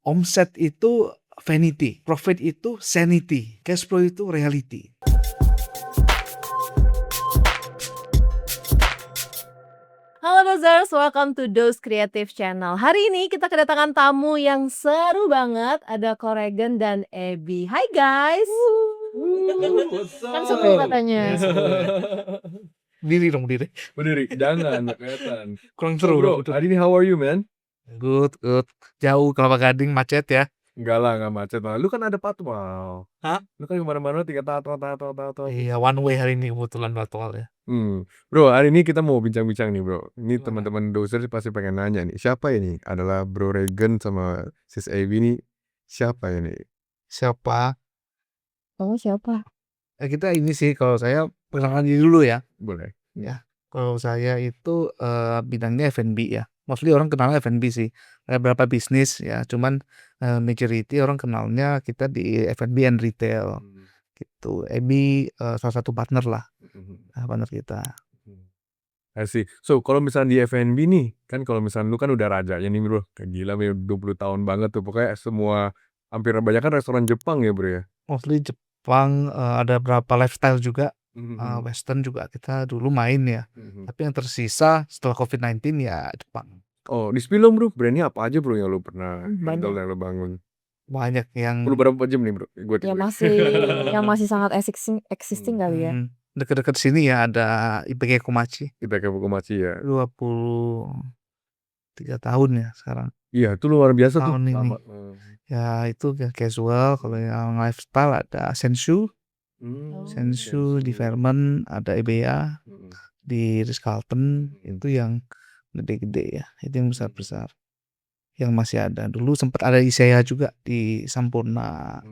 Omset itu vanity, profit itu sanity, cash flow itu reality. Halo Dozers, welcome to Doz Creative Channel. Hari ini kita kedatangan tamu yang seru banget. Ada Koregan dan Abby. Hai guys. What's Kan up? seru katanya. Yes, Berdiri dong, berdiri. Berdiri, jangan nggak kelihatan. Kurang So seru. bro, hari ini how are you man? Good. Jauh Kelapa Gading macet ya. Enggak lah, nggak macet lah. Lu kan ada patwal. Hah? Lu kan kemana-mana tinggal tato. Iya, one way hari ini kebetulan virtual ya. Bro, hari ini kita mau bincang-bincang nih bro. Ini Gimana? teman-teman doser pasti pengen nanya nih. Siapa ini? Adalah Bro Regan sama Sis Abby nih. Siapa ini? Siapa? Kamu siapa? Kita ini sih, kalau saya perkenalkan diri dulu ya. Boleh. Ya, kalau saya itu bidangnya F&B ya. Mostly orang kenalnya F&B sih. Ada beberapa bisnis ya, cuman majority orang kenalnya kita di F&B and retail gitu. Abby salah satu partner lah, partner kita. I see. So kalau misalnya di F&B nih, kan kalau misalnya lu kan udah rajanya nih bro. Kayak gila 20 tahun banget tuh. Pokoknya semua hampir banyak kan restoran Jepang ya bro ya. Mostly Jepang, ada beberapa lifestyle juga, Western juga kita dulu main ya. Tapi yang tersisa setelah COVID-19 ya Jepang. Oh, di spill dong bro, brandnya apa aja bro yang lu pernah Banyak. handle yang lu bangun? Banyak yang Perlu berapa jam nih bro? Gue Yang masih sangat existing kali ya. Deket-deket sini ya ada IPG Komachi. IPK Fukumachi ya. 23 tahun ya sekarang. Iya, itu luar biasa tuh. Tahun ini. Lama. Ya itu casual. Kalau yang lifestyle ada Senshu di Fairmont, ada EBA di Ritz-Carlton. Itu yang gede-gede ya, itu yang besar-besar yang masih ada. Dulu sempat ada Isaya juga di Sampurna.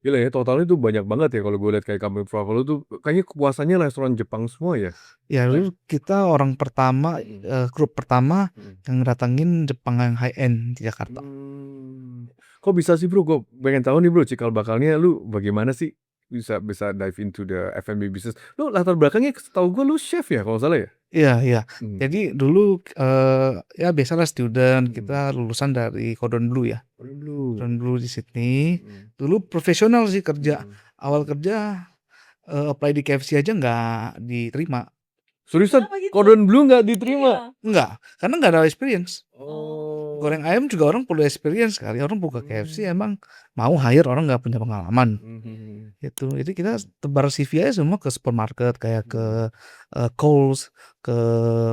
Gila ya, totalnya tuh banyak banget ya kalau gue lihat kayak Company Travel itu kayaknya kepuasannya restoran Jepang semua ya. Ya dulu kita orang pertama, grup pertama yang datangin Jepang yang high end di Jakarta. Kok bisa sih bro? Gue pengen tahu nih bro, cikal bakalnya lu bagaimana sih bisa dive into the F&B business? Lu latar belakangnya setahu gue lu chef ya kalau nggak salah ya? Iya. Jadi dulu ya biasalah student, kita lulusan dari Cordon Bleu ya. Cordon Bleu di Sydney. Dulu profesional sih kerja. Awal kerja apply di KFC aja nggak diterima. Seriusan? Kenapa gitu? Cordon Bleu nggak diterima? Nggak, karena nggak ada experience. Oh. Goreng ayam juga orang perlu experience kali. Orang buka KFC emang mau hire orang nggak punya pengalaman. Itu. Jadi kita tebar CV aja semua ke supermarket, kayak ke Coles, ke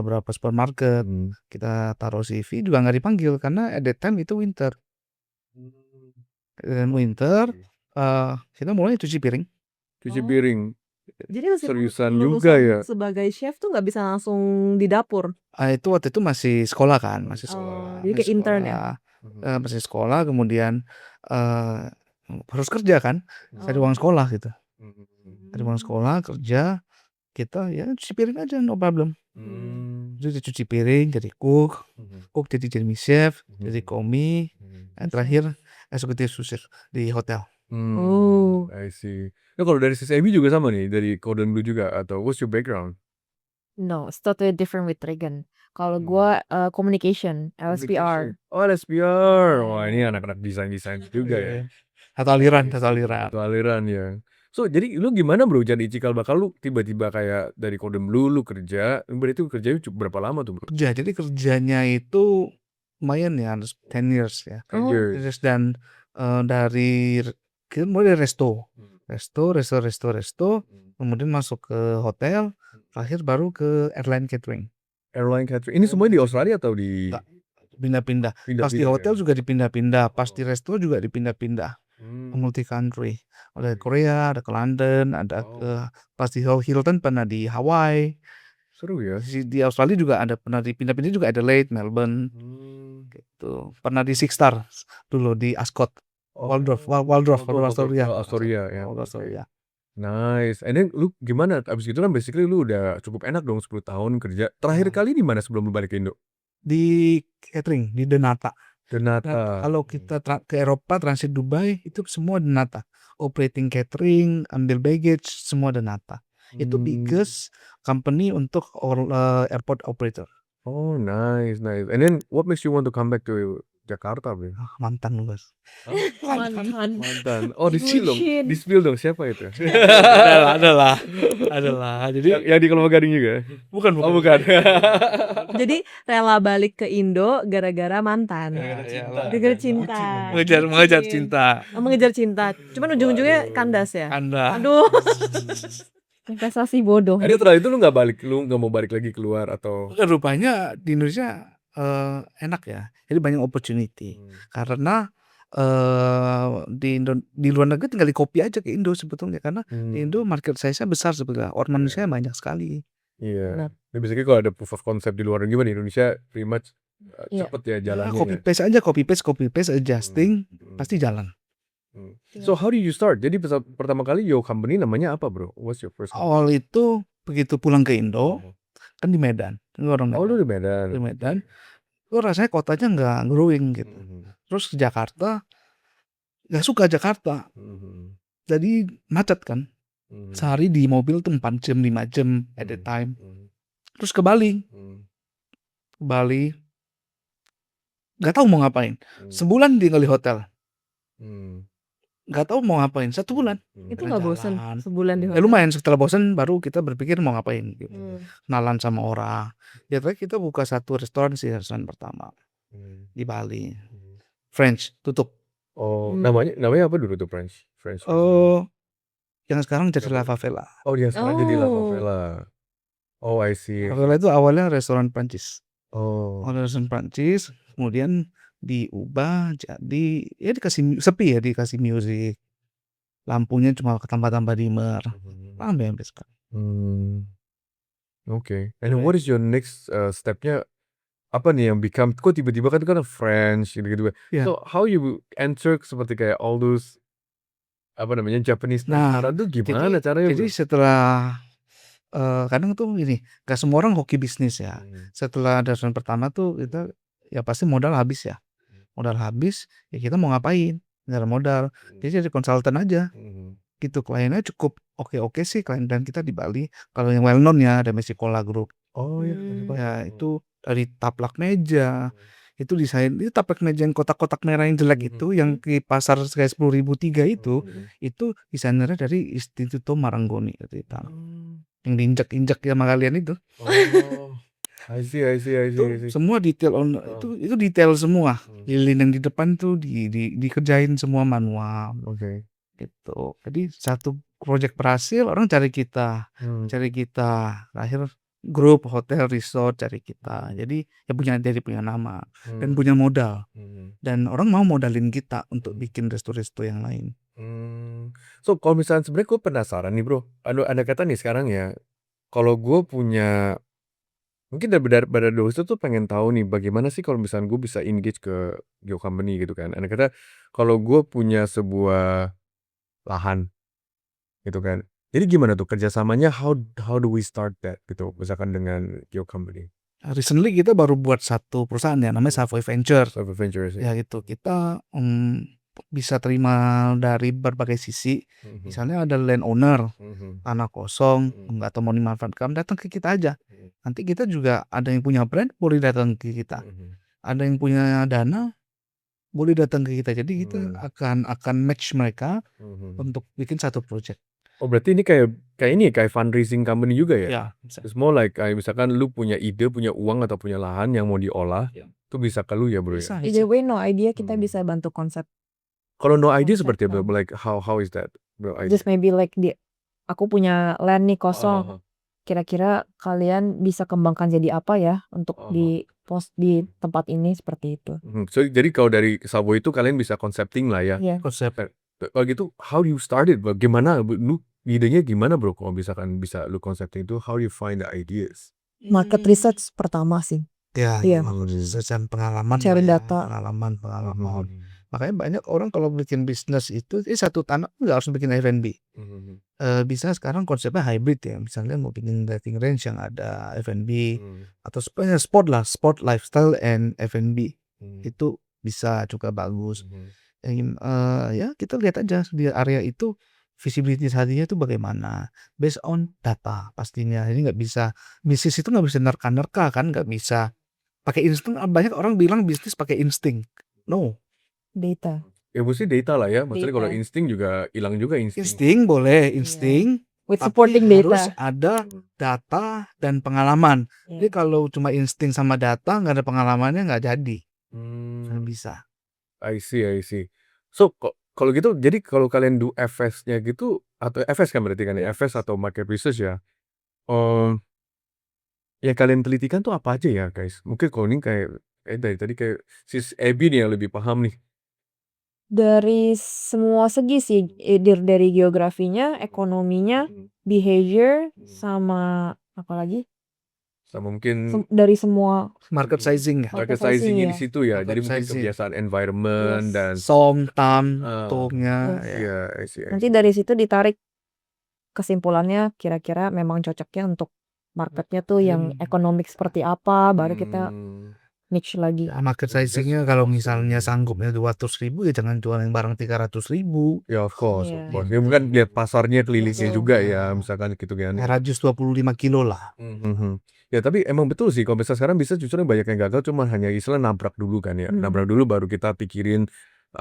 berapa supermarket. Kita taruh CV juga nggak dipanggil karena at that time itu winter. Dan winter kita mulai cuci piring. Cuci piring. Jadi meskipun Seriusan lulusan juga ya. sebagai chef tuh nggak bisa langsung di dapur. Itu waktu itu masih sekolah kan, masih Oh, jadi kayak intern ya? Masih sekolah, kemudian harus kerja kan, cari uang sekolah gitu. Cari uang sekolah, kerja, kita ya cuci piring aja, no problem. Jadi cuci piring, jadi cook jadi chef, jadi komi, dan terakhir eksekutif sous chef di hotel. I see. Nah kalau dari Sis Abby juga sama nih, dari Cordon Bleu juga atau what's your background? No, it's totally different with Regan. Kalau gua communication, LSPR. Oh LSPR. Wah ini anak-anak desain juga ya. Satu aliran. Satu aliran ya. So jadi lu gimana bro jadi cikal bakal lu tiba-tiba kayak dari Cordon Bleu lu kerja, berarti kerjanya berapa lama tuh bro? Jadi kerjanya itu lumayan ya, 10 years ya. 10 years. Dan dari kita mulai dari resto, kemudian masuk ke hotel, terakhir baru ke airline catering. Ini semuanya di Australia atau di? Pindah-pindah. Pas di hotel juga dipindah-pindah, pas di resto juga dipindah-pindah. Multi country. Ada Korea, ada ke London, ada ke pas di Hilton pernah di Hawaii. Seru ya. Di Australia juga ada pernah dipindah-pindah juga, Adelaide, Melbourne. Gitu. Pernah di Six Star dulu di Ascot. Waldorf Astoria ya. Nice. And then lu gimana? Abis itu kan basically lu udah cukup enak dong 10 tahun kerja. Terakhir kali di mana sebelum lu balik ke Indo? Di catering, di Denata. Denata. Kalau kita ke Eropa, transit Dubai, itu semua Denata. Operating catering, ambil baggage, semua Denata. Itu biggest company untuk airport operator. Oh nice. And then what makes you want to come back to Jakarta, Bro. Mantan Bos. Hah? Mantan. Mantan. Oh, di-spill dong. Bucin. Di-spill dong siapa itu? Adalah. Jadi Yang di Kelapa Gading juga? bukan Oh, bukan. Jadi rela balik ke Indo gara-gara mantan. Gara-gara cinta. mengejar Bucin. cinta. Mengejar cinta. Cuman ujung-ujungnya kandas ya. Anda. Aduh. Investasi bodoh. Akhirnya setelah itu lu nggak mau balik lagi keluar atau? Bukan, rupanya di Indonesia enak ya. Jadi banyak opportunity. Karena di luar negeri tinggal di copy aja ke Indo sebetulnya, karena di Indo market size-nya besar sebetulnya. Orang Indonesia banyak sekali. Iya. Benar. Ini biasanya kalau ada proof of concept di luar negeri di Indonesia pretty much Iya. cepet ya jalannya. Copy paste adjusting pasti jalan. So how did you start? Jadi pertama kali Yo Company namanya apa, Bro? What's your first? Awal itu begitu pulang ke Indo, kan di Medan. Gue orang Oh, Medan. lu di Medan. Di Medan. Gue rasanya kotanya nggak growing gitu. Terus ke Jakarta, nggak suka Jakarta. Jadi macet kan. Sehari di mobil tuh 4 jam, 5 jam at a time. Terus ke Bali. Nggak tahu mau ngapain. Sebulan tinggal di hotel. Nggak tahu mau ngapain. 1 bulan. Itu nggak bosan Jalan. sebulan di Ya hotel. lumayan, setelah bosan baru kita berpikir mau ngapain gitu. Kenalan sama orang. Ya terakhir kita buka 1 restoran pertama di Bali. French, tutup. Oh, namanya apa dulu tuh French? Yang sekarang jadi La Favela. Oh, dia sekarang jadi La Oh. Favela. Oh, I see. La Favela itu awalnya restoran Prancis. Oh. Restoran Prancis, kemudian diubah jadi ya dikasih sepi ya, dikasih music. Lampunya cuma tambah-tambah dimmer. Rame sampai sekarang. Okay. And what is your next stepnya? Apa nih yang become kok tiba-tiba kan French gitu-gitu. Yeah. So how you enter seperti kayak all those apa namanya Japanese Nah, restoran tuh gimana caranya? Jadi Bro? setelah kadang tuh gini, gak semua orang hoki bisnis ya. Setelah ada restoran pertama tuh kita ya pasti modal habis ya. Modal habis, ya kita mau ngapain? Nggak ada modal. Jadi konsultan aja. Gitu, kliennya cukup oke sih klien kita di Bali. Kalau yang well known ya ada Mesicola Group. Oh ya. Ya itu dari taplak meja. Itu desain, itu taplak meja yang kotak-kotak merah yang jelek itu, yang di pasar kayak 10.000 3 itu desainernya dari Istituto Marangoni gitu. Yang diinjak-injak sama kalian itu. Oh. I see. Itu semua detail itu detail semua. Lilin yang di depan tuh dikerjain semua manual. Oke. Gitu. Jadi satu proyek berhasil, orang cari kita. Akhir grup hotel resort cari kita. Jadi ya punya nama dan punya modal. Dan orang mau modalin kita untuk bikin resto-resto yang lain. So kalau misalnya sebenarnya gue penasaran nih, Bro. Ada kata nih sekarang ya. Kalau gue punya mungkin dari dulu itu tuh pengen tahu nih bagaimana sih kalau misalnya gue bisa engage ke Yo Company gitu kan. Ada kata kalau gue punya sebuah lahan gitu kan. Jadi gimana tuh kerjasamanya? How do we start that gitu? Misalkan dengan Yo Company. Recently kita baru buat 1 perusahaan ya, namanya Savoy Venture. Savoy Ventures Ya gitu. Kita bisa terima dari berbagai sisi. Misalnya ada landowner, tanah kosong, nggak tahu mau dimanfaatkan, datang ke kita aja. Nanti kita juga ada yang punya brand, boleh datang ke kita. Ada yang punya dana, boleh datang ke kita. Jadi kita akan match mereka untuk bikin 1 project. Oh berarti ini kayak fundraising company juga ya? Ya. It's more like kayak misalkan lu punya ide, punya uang atau punya lahan yang mau diolah, itu bisa ke lu ya, Bro ya? Either way no idea kita bisa bantu konsep. Kalau no idea Konsep seperti apa? dong. Like how is that? Bro, idea? Just maybe like aku punya land nih kosong. Kira-kira kalian bisa kembangkan jadi apa ya untuk di tempat ini seperti itu. So jadi kalau dari Savoy itu kalian bisa concepting lah ya. Iya. Konsep. Kalau gitu how do you start it? Bagaimana lu idenya gimana, Bro? Kalau misalkan bisa lu concepting itu, how do you find the ideas? Market research pertama sih. Ya, Iya. dan pengalaman. Cari lah ya, data. Pengalaman. Makanya banyak orang kalau bikin bisnis itu 1 tanah nggak harus bikin F&B. Bisa sekarang konsepnya hybrid ya. Misalnya mau bikin dining range yang ada F&B atau sport lifestyle and F&B. Itu bisa juga bagus. Ya kita lihat aja di area itu visibility tadinya itu bagaimana, based on data pastinya. Jadi nggak bisa bisnis itu nggak bisa nerka-nerka kan, nggak bisa pakai insting. Banyak orang bilang bisnis pakai insting. No. Data. Ya mesti data lah ya, maksudnya kalau Data. insting juga hilang juga insting. Insting boleh, Iya. insting, With tapi supporting harus data. ada data dan pengalaman. Jadi Iya. kalau cuma insting sama data nggak ada pengalamannya nggak jadi, nggak Hmm, bisa. I see. So kalau gitu, jadi kalau kalian do FS-nya gitu atau FS kan berarti kan ya, FS atau market research ya. Oh, yang kalian telitikan tuh apa aja ya guys? Mungkin kalau ini kayak dari tadi kayak sis Abby nih yang lebih paham nih. Dari semua segi sih, dari geografinya, ekonominya, behavior, sama apa lagi? Sama mungkin Dari semua Market sizing ya, market market sizing sizing-nya di ya. situ ya. Jadi market mungkin sizing, kebiasaan environment Yes. dan song, tam, Ah, tone-nya, Yes. ya. iya, I see. Nanti dari situ ditarik kesimpulannya kira-kira memang cocoknya untuk marketnya tuh yang ekonomik seperti apa, baru kita Hmm, niche lagi. Ya, market sizing-nya kalau misalnya sanggupnya 200.000 ya jangan jual yang barang 300.000. ya of course. Iya. Ya bukan lihat pasarnya kelilingnya Betul. juga ya, misalkan gitu kan. Ya, radius 25 kilo lah. Mhm. Ya tapi emang betul sih kalau misalnya sekarang bisa justru banyak yang gagal cuma hanya istilah nabrak dulu kan ya. Nabrak dulu baru kita pikirin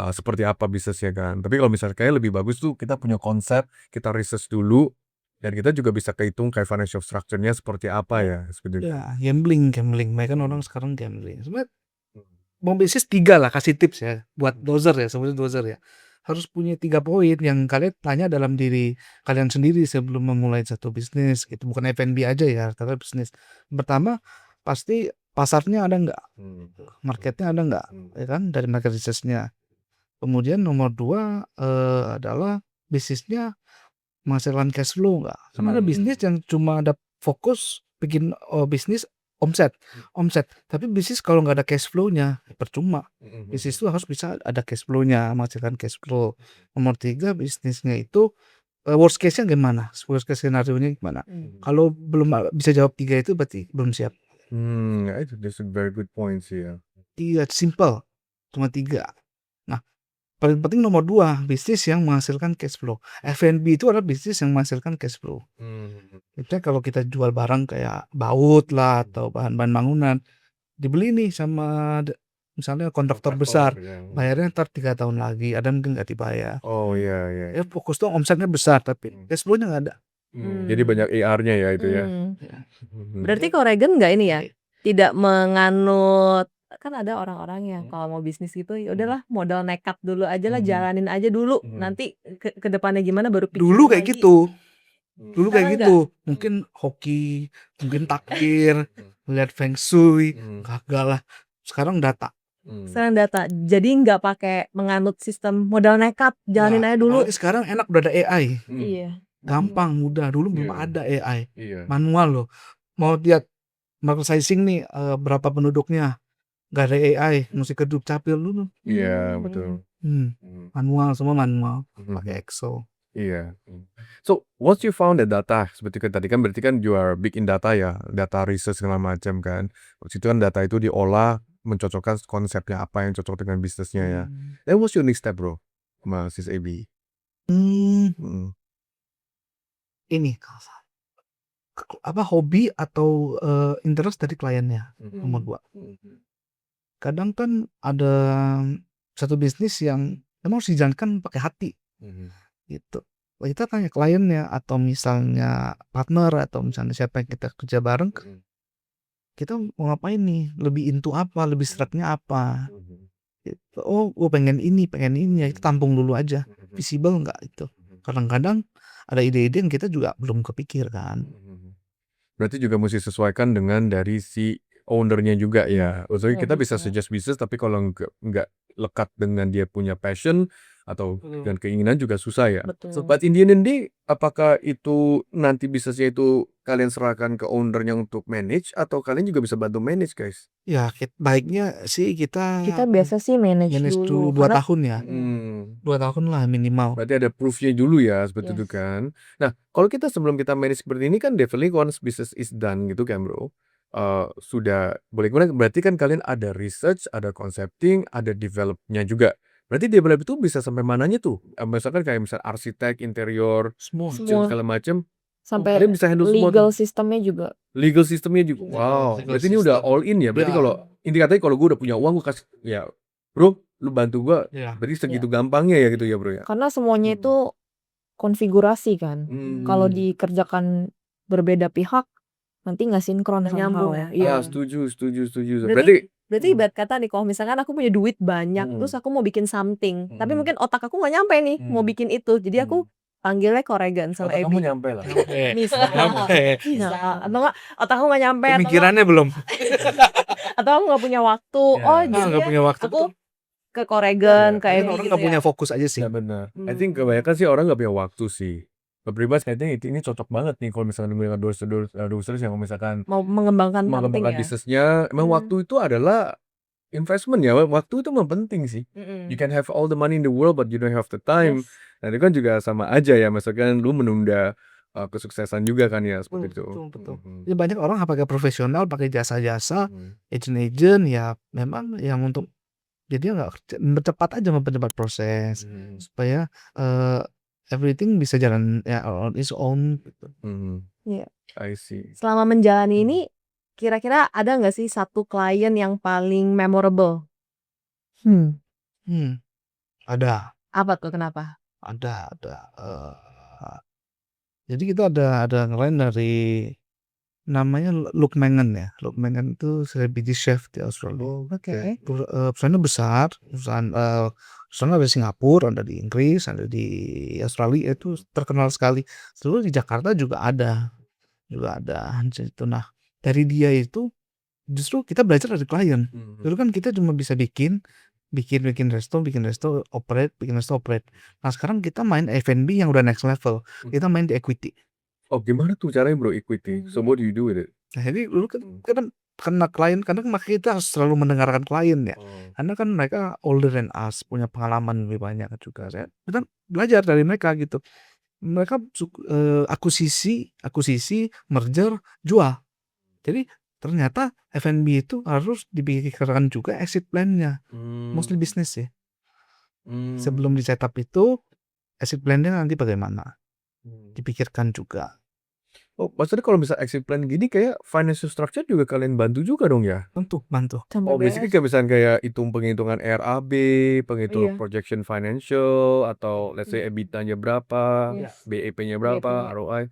seperti apa bisnisnya kan. Tapi kalau misalnya kayak lebih bagus tuh kita punya konsep, kita research dulu dan kita juga bisa kehitung kayak financial structure-nya seperti apa ya. Seperti itu. Ya, gambling. Banyak kan orang sekarang gambling. Sebenarnya mau bisnis 3 lah, kasih tips ya buat dozer ya, sebetulnya dozer ya. Harus punya 3 poin yang kalian tanya dalam diri kalian sendiri sebelum memulai satu bisnis gitu. Bukan F&B aja ya, tapi bisnis. Pertama, pasti pasarnya ada nggak? Marketnya ada nggak? Ya kan, dari market research-nya. Kemudian nomor 2 adalah bisnisnya menghasilkan cash flow nggak? Karena ada bisnis yang cuma ada fokus bikin bisnis omset, tapi bisnis kalau nggak ada cash flow-nya percuma. Bisnis itu harus bisa ada cash flow-nya, menghasilkan cash flow. Nomor 3 bisnisnya itu worst case-nya gimana? Worst case scenario-nya gimana? Kalau belum bisa jawab 3 itu berarti belum siap. That's a very good point sih ya. Iya, simple. Cuma 3. Nah, paling penting nomor 2, bisnis yang menghasilkan cash flow. F&B itu adalah bisnis yang menghasilkan cash flow. Misalnya kalau kita jual barang kayak baut lah atau bahan-bahan bangunan, dibeli nih sama misalnya kontraktor besar, bayarnya ntar 3 tahun lagi, ada mungkin nggak dibayar. Oh iya. Ya fokus tuh omsetnya besar tapi cash flow-nya nggak ada. Jadi banyak AR-nya ya itu ya. Berarti Coregen nggak ini ya? Tidak menganut, kan ada orang-orang yang kalau mau bisnis gitu ya udahlah modal nekat dulu aja lah, jalanin aja dulu. Nanti ke depannya gimana baru pikirin Dulu kayak lagi. gitu. Dulu Sekarang kayak gitu. Mungkin hoki, mungkin takdir, lihat feng shui, gagal lah. Sekarang data. Sekarang data. Jadi nggak pakai menganut sistem modal nekat, jalanin aja dulu. Apalagi sekarang enak udah ada AI. Iya. Gampang, mudah. Dulu belum Iya. ada AI. Iya. Manual loh. Mau lihat market sizing nih berapa penduduknya. Gak ada AI, mesti keduk capil dulu. Iya, betul. Manual, semua manual. Pakai Excel. Iya. So, once you found the data, seperti kan tadi kan berarti kan you are big in data ya, data research segala macam kan. Waktu itu kan data itu diolah, mencocokkan konsepnya apa yang cocok dengan bisnisnya ya. Then what's your next step bro, sama sis Abby? Ini apa hobi atau interest dari kliennya, nomor 2. Kadang kan ada satu bisnis yang emang harus dijalankan pakai hati, gitu. Kita tanya kliennya atau misalnya partner atau misalnya siapa yang kita kerja bareng, kita mau ngapain nih, lebih into apa, lebih seratnya apa, gitu. Oh, gue pengen ini ya, kita tampung dulu aja, visible nggak itu. Kadang-kadang ada ide-ide yang kita juga belum kepikir kan. Berarti juga mesti sesuaikan dengan dari si ownernya juga ya. Maksudnya kita bisa suggest bisnis, tapi kalau nggak lekat dengan dia punya passion atau dengan keinginan juga susah ya. So, but in the end apakah itu nanti bisnisnya itu kalian serahkan ke ownernya untuk manage atau kalian juga bisa bantu manage guys? Ya baiknya sih kita biasa sih manage dulu. 2 tahun ya. 2 Hmm. tahun lah minimal. Berarti ada proof-nya dulu ya seperti itu kan. Nah, kalau kita sebelum kita manage seperti ini kan definitely once business is done gitu kan bro. Sudah boleh kemudian berarti kan kalian ada research, ada concepting, ada develop-nya juga. Berarti develop itu bisa sampai mananya tuh? Misalkan kayak misal arsitek, interior, Semua. segala macam. Sampai Kalian bisa handle semua legal tuh? sistemnya juga. Legal sistemnya juga. Wow. Legal Berarti ini udah system. all in ya. Berarti Ya. kalau inti katanya kalau gue udah punya uang gue kasih ya Bro, lu bantu gua, Iya. berarti Iya. segitu gampangnya ya gitu ya bro ya? Karena semuanya itu konfigurasi kan. Kalau Hmm. dikerjakan berbeda pihak, nanti nggak sinkron Nggak somehow nyambung ya. ya. Iya. Setuju. Berarti Berarti ibarat kata nih, kalau misalkan aku punya duit banyak, terus aku mau bikin something, tapi mungkin otak aku nggak nyampe nih mau bikin itu. Jadi aku panggilnya Koregan sama otak kamu Ebi. nyampe lah. Misal, atau nggak otakku nggak nyampe, atau nggak, Pemikirannya belum. atau aku nggak punya waktu. Ya. Oh, Nggak jadi punya waktu aku tuh. ke Koregan, Iya, ke Kadang Ebi orang gitu nggak ya. punya fokus aja sih. Ya benar. I think kebanyakan sih orang nggak punya waktu sih. Pribadi kayaknya ini cocok banget nih kalau misalnya dengan doers yang misalkan Mau mengembangkan something mengembangkan ya. bisnisnya. Emang waktu itu adalah investment ya. Waktu itu memang penting sih. You can have all the money in the world but you don't have the time. Yes. Nah itu kan juga sama aja ya. Misalkan lu menunda kesuksesan juga kan ya seperti itu. Betul. Ya banyak orang pakai profesional, pakai jasa-jasa, Hmm. agent ya memang yang untuk jadi nggak kerja, cepat aja mempercepat proses supaya everything bisa jalan ya on its own. Gitu. Iya. I see. Selama menjalani ini, kira-kira ada nggak sih satu klien yang paling memorable? Ada. Apa tuh? Kenapa? Ada. Jadi kita ada klien dari namanya Luke Mangan ya. Luke Mangan itu celebrity chef di Australia. Oke. Perusahaannya besar, perusahaan ada di Singapura, ada di Inggris, ada di Australia, itu terkenal sekali. Terus di Jakarta juga ada gitu. Nah, dari dia itu justru kita belajar dari klien. Dulu kan kita cuma bisa bikin resto, operate. Nah, sekarang kita main F&B yang udah next level. Kita main di equity. Oh gimana tuh caranya bro equity? So what do you do with it? Nah, jadi dulu kan karena klien, kadang kita harus selalu mendengarkan klien ya. Karena kan mereka older than us, punya pengalaman lebih banyak juga. Kita belajar dari mereka gitu. Mereka akuisisi, merger, jual. Jadi ternyata F&B itu harus dipikirkan juga exit plan-nya. Mostly bisnis ya. Sebelum di setup itu exit plan-nya nanti bagaimana? Dipikirkan juga. Oh, maksudnya kalau bisa exit plan gini kayak financial structure juga kalian bantu juga dong ya? Bantu. Oh, basically kayak misalnya kayak penghitungan RAB, penghitungan projection financial, atau let's say EBITDA-nya berapa, BEP-nya berapa, ROI.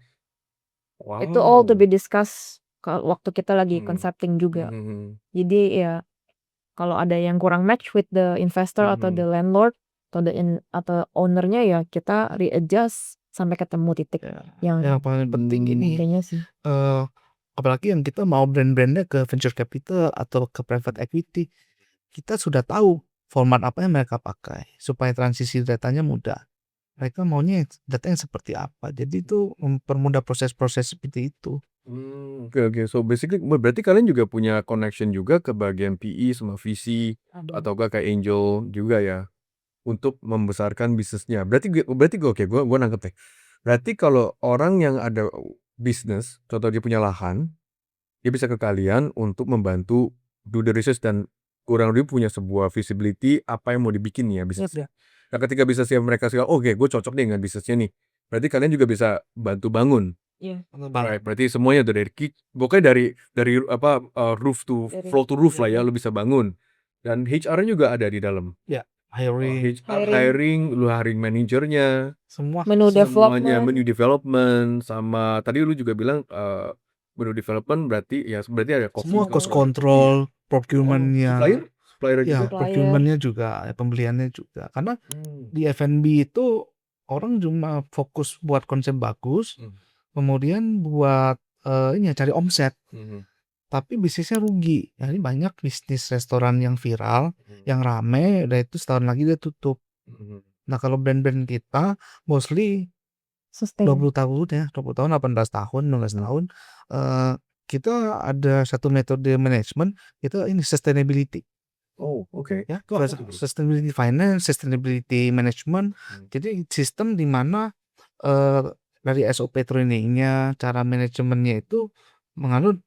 Wow. Itu all to be discussed waktu kita lagi concepting juga. Jadi ya kalau ada yang kurang match with the investor atau the landlord atau ownernya, ya kita readjust sampai ketemu titik yang paling penting ini kayaknya sih. Apalagi yang kita mau brand-brandnya ke venture capital atau ke private equity, kita sudah tahu format apa yang mereka pakai supaya transisi datanya mudah. Mereka maunya data yang seperti apa, jadi itu mempermudah proses-proses seperti itu. Oke. So basically berarti kalian juga punya connection juga ke bagian PE sama VC atau kayak angel juga ya untuk membesarkan bisnisnya. Berarti gue nangkep deh. Berarti kalau orang yang ada bisnis, contoh dia punya lahan, dia bisa ke kalian untuk membantu do the research dan kurang lebih punya sebuah visibility apa yang mau dibikin ya bisnisnya. Nah ketika bisnisnya mereka bilang, oke gue cocok nih dengan bisnisnya nih, berarti kalian juga bisa bantu bangun. Right, berarti semuanya tuh pokoknya dari roof to floor to roof lah ya, lu bisa bangun. Dan HR-nya juga ada di dalam. Ya, hiring, lu hiring manajernya, Menu menu development, sama tadi lu juga bilang menu development berarti ada semua cost control, procurement-nya. Supplier Ya, juga. procurement-nya juga, pembeliannya juga. Karena di F&B itu orang cuma fokus buat konsep bagus, kemudian buat cari omset. Tapi bisnisnya rugi. Jadi banyak bisnis restoran yang viral, yang rame, udah itu setahun lagi dia tutup. Nah, kalau brand-brand kita mostly 20 tahun, 18 tahun, 19 tahun, kita ada satu metode manajemen, itu ini sustainability. Oh, oke. Ya, sustainability finance, sustainability management. Jadi sistem di mana dari SOP trainingnya, cara manajemennya itu menganut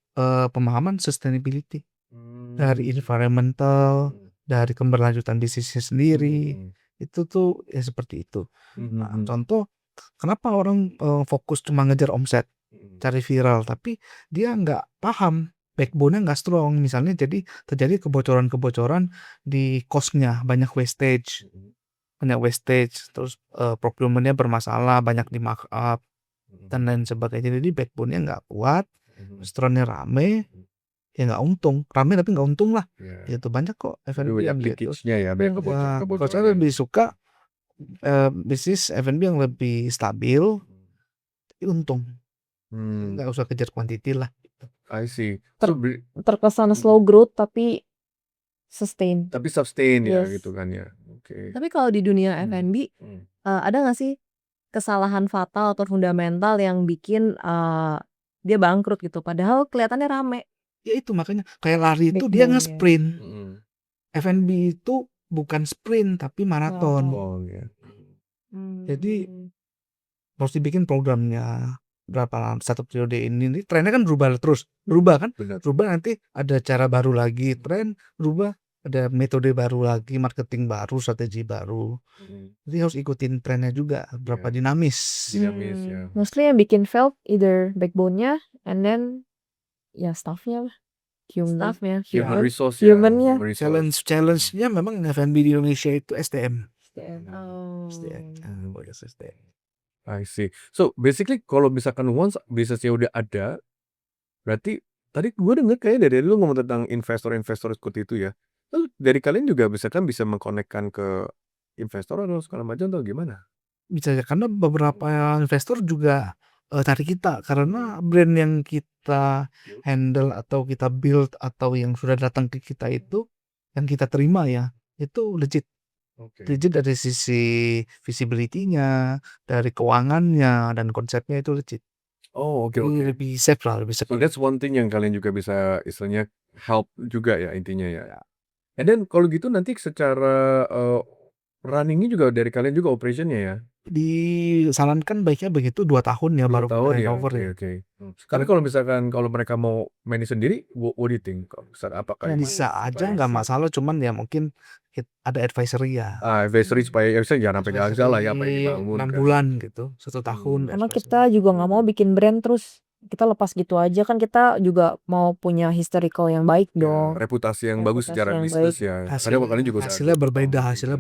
pemahaman sustainability dari environmental, dari keberlanjutan bisnisnya sendiri. Itu tuh ya seperti itu. Nah, contoh kenapa orang fokus cuma ngejar omset, cari viral, tapi dia nggak paham backbone-nya nggak strong, misalnya jadi terjadi kebocoran-kebocoran di cost-nya, banyak wastage, terus procurement-nya bermasalah, banyak di markup dan lain sebagainya. Jadi backbone-nya nggak kuat, restorannya rame, ya nggak untung, rame tapi nggak untung lah. Ya. Gitu banyak kok Tapi F&B banyak yang gitu. leakage-nya ya, banyak Ya, kalau saya kebocor-kebocoran. lebih suka bisnis F&B yang lebih stabil, tapi untung. Nggak usah kejar quantity lah. I see. Ter- So, Terkesan slow growth tapi sustain. tapi sustain ya Yes. gitu kan ya. Oke. Tapi kalau di dunia F&B ada nggak sih kesalahan fatal atau fundamental yang bikin dia bangkrut gitu? Padahal kelihatannya rame. Ya itu makanya kayak lari itu Backbone, dia ya. nge-sprint. Mm. F&B itu bukan sprint tapi maraton. Oh ya. Jadi harus dibikin programnya berapa lama satu periode ini trennya kan berubah kan, Benar. berubah nanti ada cara baru lagi, tren berubah, ada metode baru lagi, marketing baru, strategi baru. Jadi harus ikutin trennya juga, berapa Yeah. dinamis. Dinamis ya. Mostly yang bikin failed either backbone-nya and then ya staff-nya lah. Staff-nya. Human resource Human-nya. ya. Human resource. Challenge-nya memang F&B di Indonesia itu SDM. Oh. SDM. I see. So basically kalau misalkan once bisnisnya udah ada, berarti tadi gue denger kayaknya dari lu ngomong tentang investor-investor seperti itu ya. Lalu dari kalian juga bisa mengkonekkan ke investor atau segala macam atau gimana? Bisa ya, karena beberapa investor juga tarik kita karena brand yang kita handle atau kita build atau yang sudah datang ke kita itu yang kita terima ya itu legit dari sisi visibility-nya, dari keuangannya dan konsepnya itu legit. Oh oke. Lebih safe lah, lebih So secure. that's one thing yang kalian juga bisa istilahnya help juga ya intinya ya. And then kalau gitu nanti secara runningnya juga dari kalian juga operationnya ya? Disarankan baiknya begitu 2 tahun ya 2 baru tahun ya. handover ya. Oke. Karena kalau misalkan mereka mau manage sendiri, what do you think? Apakah Bisa aja nggak masalah, cuman ya mungkin ada advisory ya. advisory supaya ya bisa jangan sampai gagal lah ya apa yang dibangun 6 kan. bulan gitu, 1 tahun. Karena kita juga nggak mau bikin brand terus kita lepas gitu aja, kan kita juga mau punya historical yang baik Ya, dong. reputasi yang bagus Reputasi secara yang bisnis baik. ya. Kadang kalian juga Hasilnya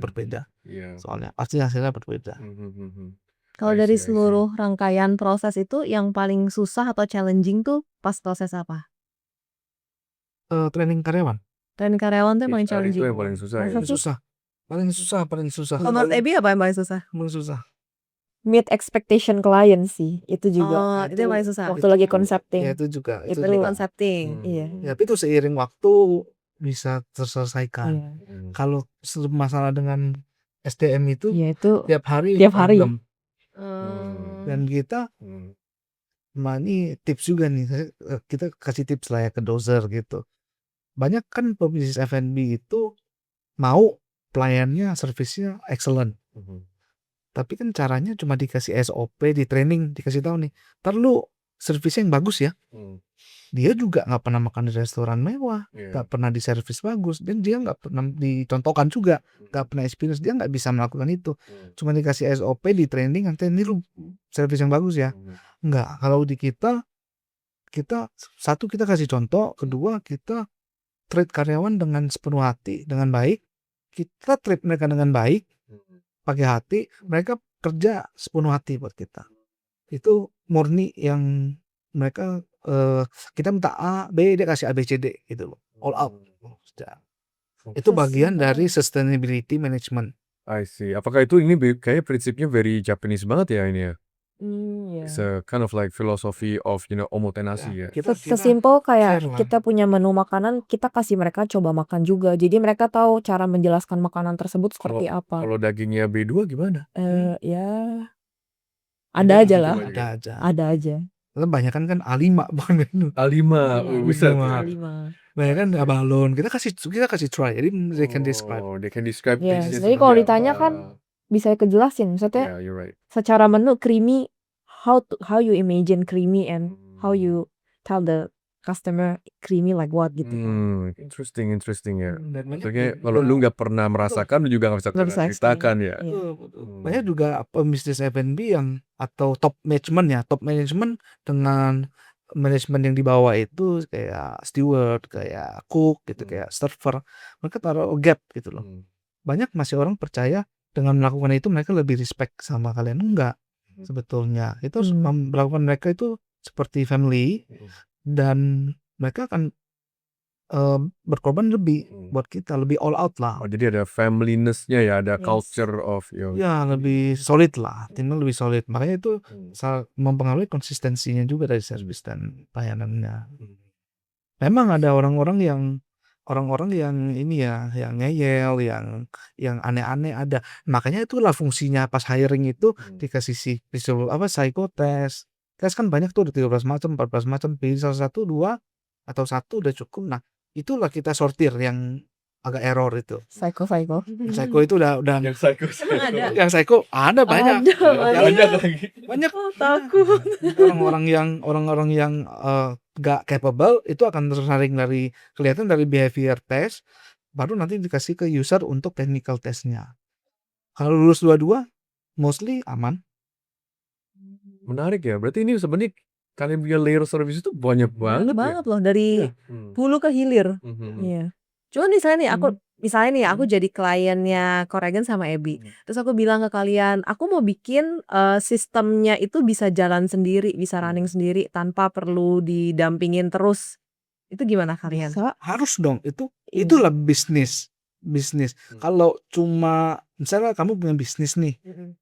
berbeda, Iya. soalnya pasti hasilnya berbeda. Kalau I dari see. seluruh rangkaian proses itu yang paling susah atau challenging tuh pas proses apa? Training karyawan Training karyawan tuh yang paling Itu challenging. yang paling susah ya. paling susah. Kalau menurut Ebi apa yang paling susah? Paling susah. Meet expectation client sih, itu juga. Nah, Itu yang paling susah. Waktu itu- lagi concepting. Ya itu juga. Itu juga. concepting. Iya. Ya, tapi itu seiring waktu bisa terselesaikan. Iya. Kalau masalah dengan SDM itu Iya, itu tiap hari tiap hari. problem. Dan kita ini tips juga nih, kita kasih tips lah ya ke dozer gitu. Banyak kan pebisnis F&B itu mau pelayannya, servisnya excellent. Tapi kan caranya cuma dikasih SOP, di training, dikasih tahu nih, ntar lu servisnya yang bagus ya. Dia juga nggak pernah makan di restoran mewah, nggak pernah di servis bagus, dan dia nggak pernah dicontohkan juga, nggak pernah experience, dia nggak bisa melakukan itu. Cuma dikasih SOP, di training, nanti ini lu servis yang bagus ya. Nggak, kalau di kita satu kita kasih contoh, kedua kita treat karyawan dengan sepenuh hati, dengan baik, kita treat mereka dengan baik, pakai hati, mereka kerja sepenuh hati buat kita. Itu murni yang mereka kita minta A, B, dia kasih A, B, C, D gitu loh. All out. Itu bagian dari sustainability management. I see. Apakah itu ini kayak prinsipnya very Japanese banget ya ini ya? Iya. It's a kind of like philosophy of omotenasi ya. Sesimpel kayak fair lah. kita punya menu makanan, kita kasih mereka coba makan juga. Jadi mereka tahu cara menjelaskan makanan tersebut seperti apa. Kalau dagingnya B2 gimana? Ya ada aja lah. Ada aja. Kebanyakan kan A5 bukan menu. A5, bisa. Banyak kan balon. Kita kasih try. Jadi they can describe. Oh, they can describe. Ya, this jadi seperti kalau apa. ditanya kan bisa kejelasin. Maksudnya Yeah, you're right. secara menu creamy, how you imagine creamy and how you tell the customer creamy like what gitu. Interesting ya. Dan banyak Maksudnya juga- kalau lu nggak pernah merasakan, lu juga nggak bisa Nggak bisa ceritakan ya. Iya. Banyak juga pebisnis F&B yang atau top management dengan manajemen yang di bawah itu kayak steward, kayak cook gitu, kayak server, mereka taruh gap gitu loh. Banyak masih orang percaya dengan melakukan itu mereka lebih respect sama kalian, enggak sebetulnya. Itu harus melakukan mereka itu seperti family dan mereka akan berkorban lebih buat kita, lebih all out lah. Oh, jadi ada familyness-nya ya, ada Yes. culture of Ya lebih solid lah, timnya lebih solid. Makanya itu mempengaruhi konsistensinya juga dari servis dan pelayanannya. Memang ada orang-orang yang ini ya, yang ngeyel, yang aneh-aneh ada. Makanya itulah fungsinya pas hiring itu disuruh psikotest. Tes kan banyak tuh, ada 13 macam, 14 macam, pilih salah satu, 2 atau 1 udah cukup. Nah, itulah kita sortir yang agak error itu. Psycho. Psycho itu udah yang psycho. Emang ada? yang psycho ada banyak. Banyak lagi. Banyak Oh, takut. orang-orang yang gak capable itu akan tersaring kelihatan dari behavior test, baru nanti dikasih ke user untuk technical testnya. Kalau lulus dua-dua mostly aman. Menarik ya, berarti ini sebenarnya kalian punya layer service itu banyak banget ya. Banget loh, dari hulu ke hilir. Iya. Cuman misalnya nih aku jadi kliennya Koregan sama Ebi. Terus aku bilang ke kalian, aku mau bikin sistemnya itu bisa jalan sendiri, bisa running sendiri tanpa perlu didampingin terus. Itu gimana kalian? Harus dong, itulah bisnis. Kalau cuma misalnya kamu punya bisnis nih,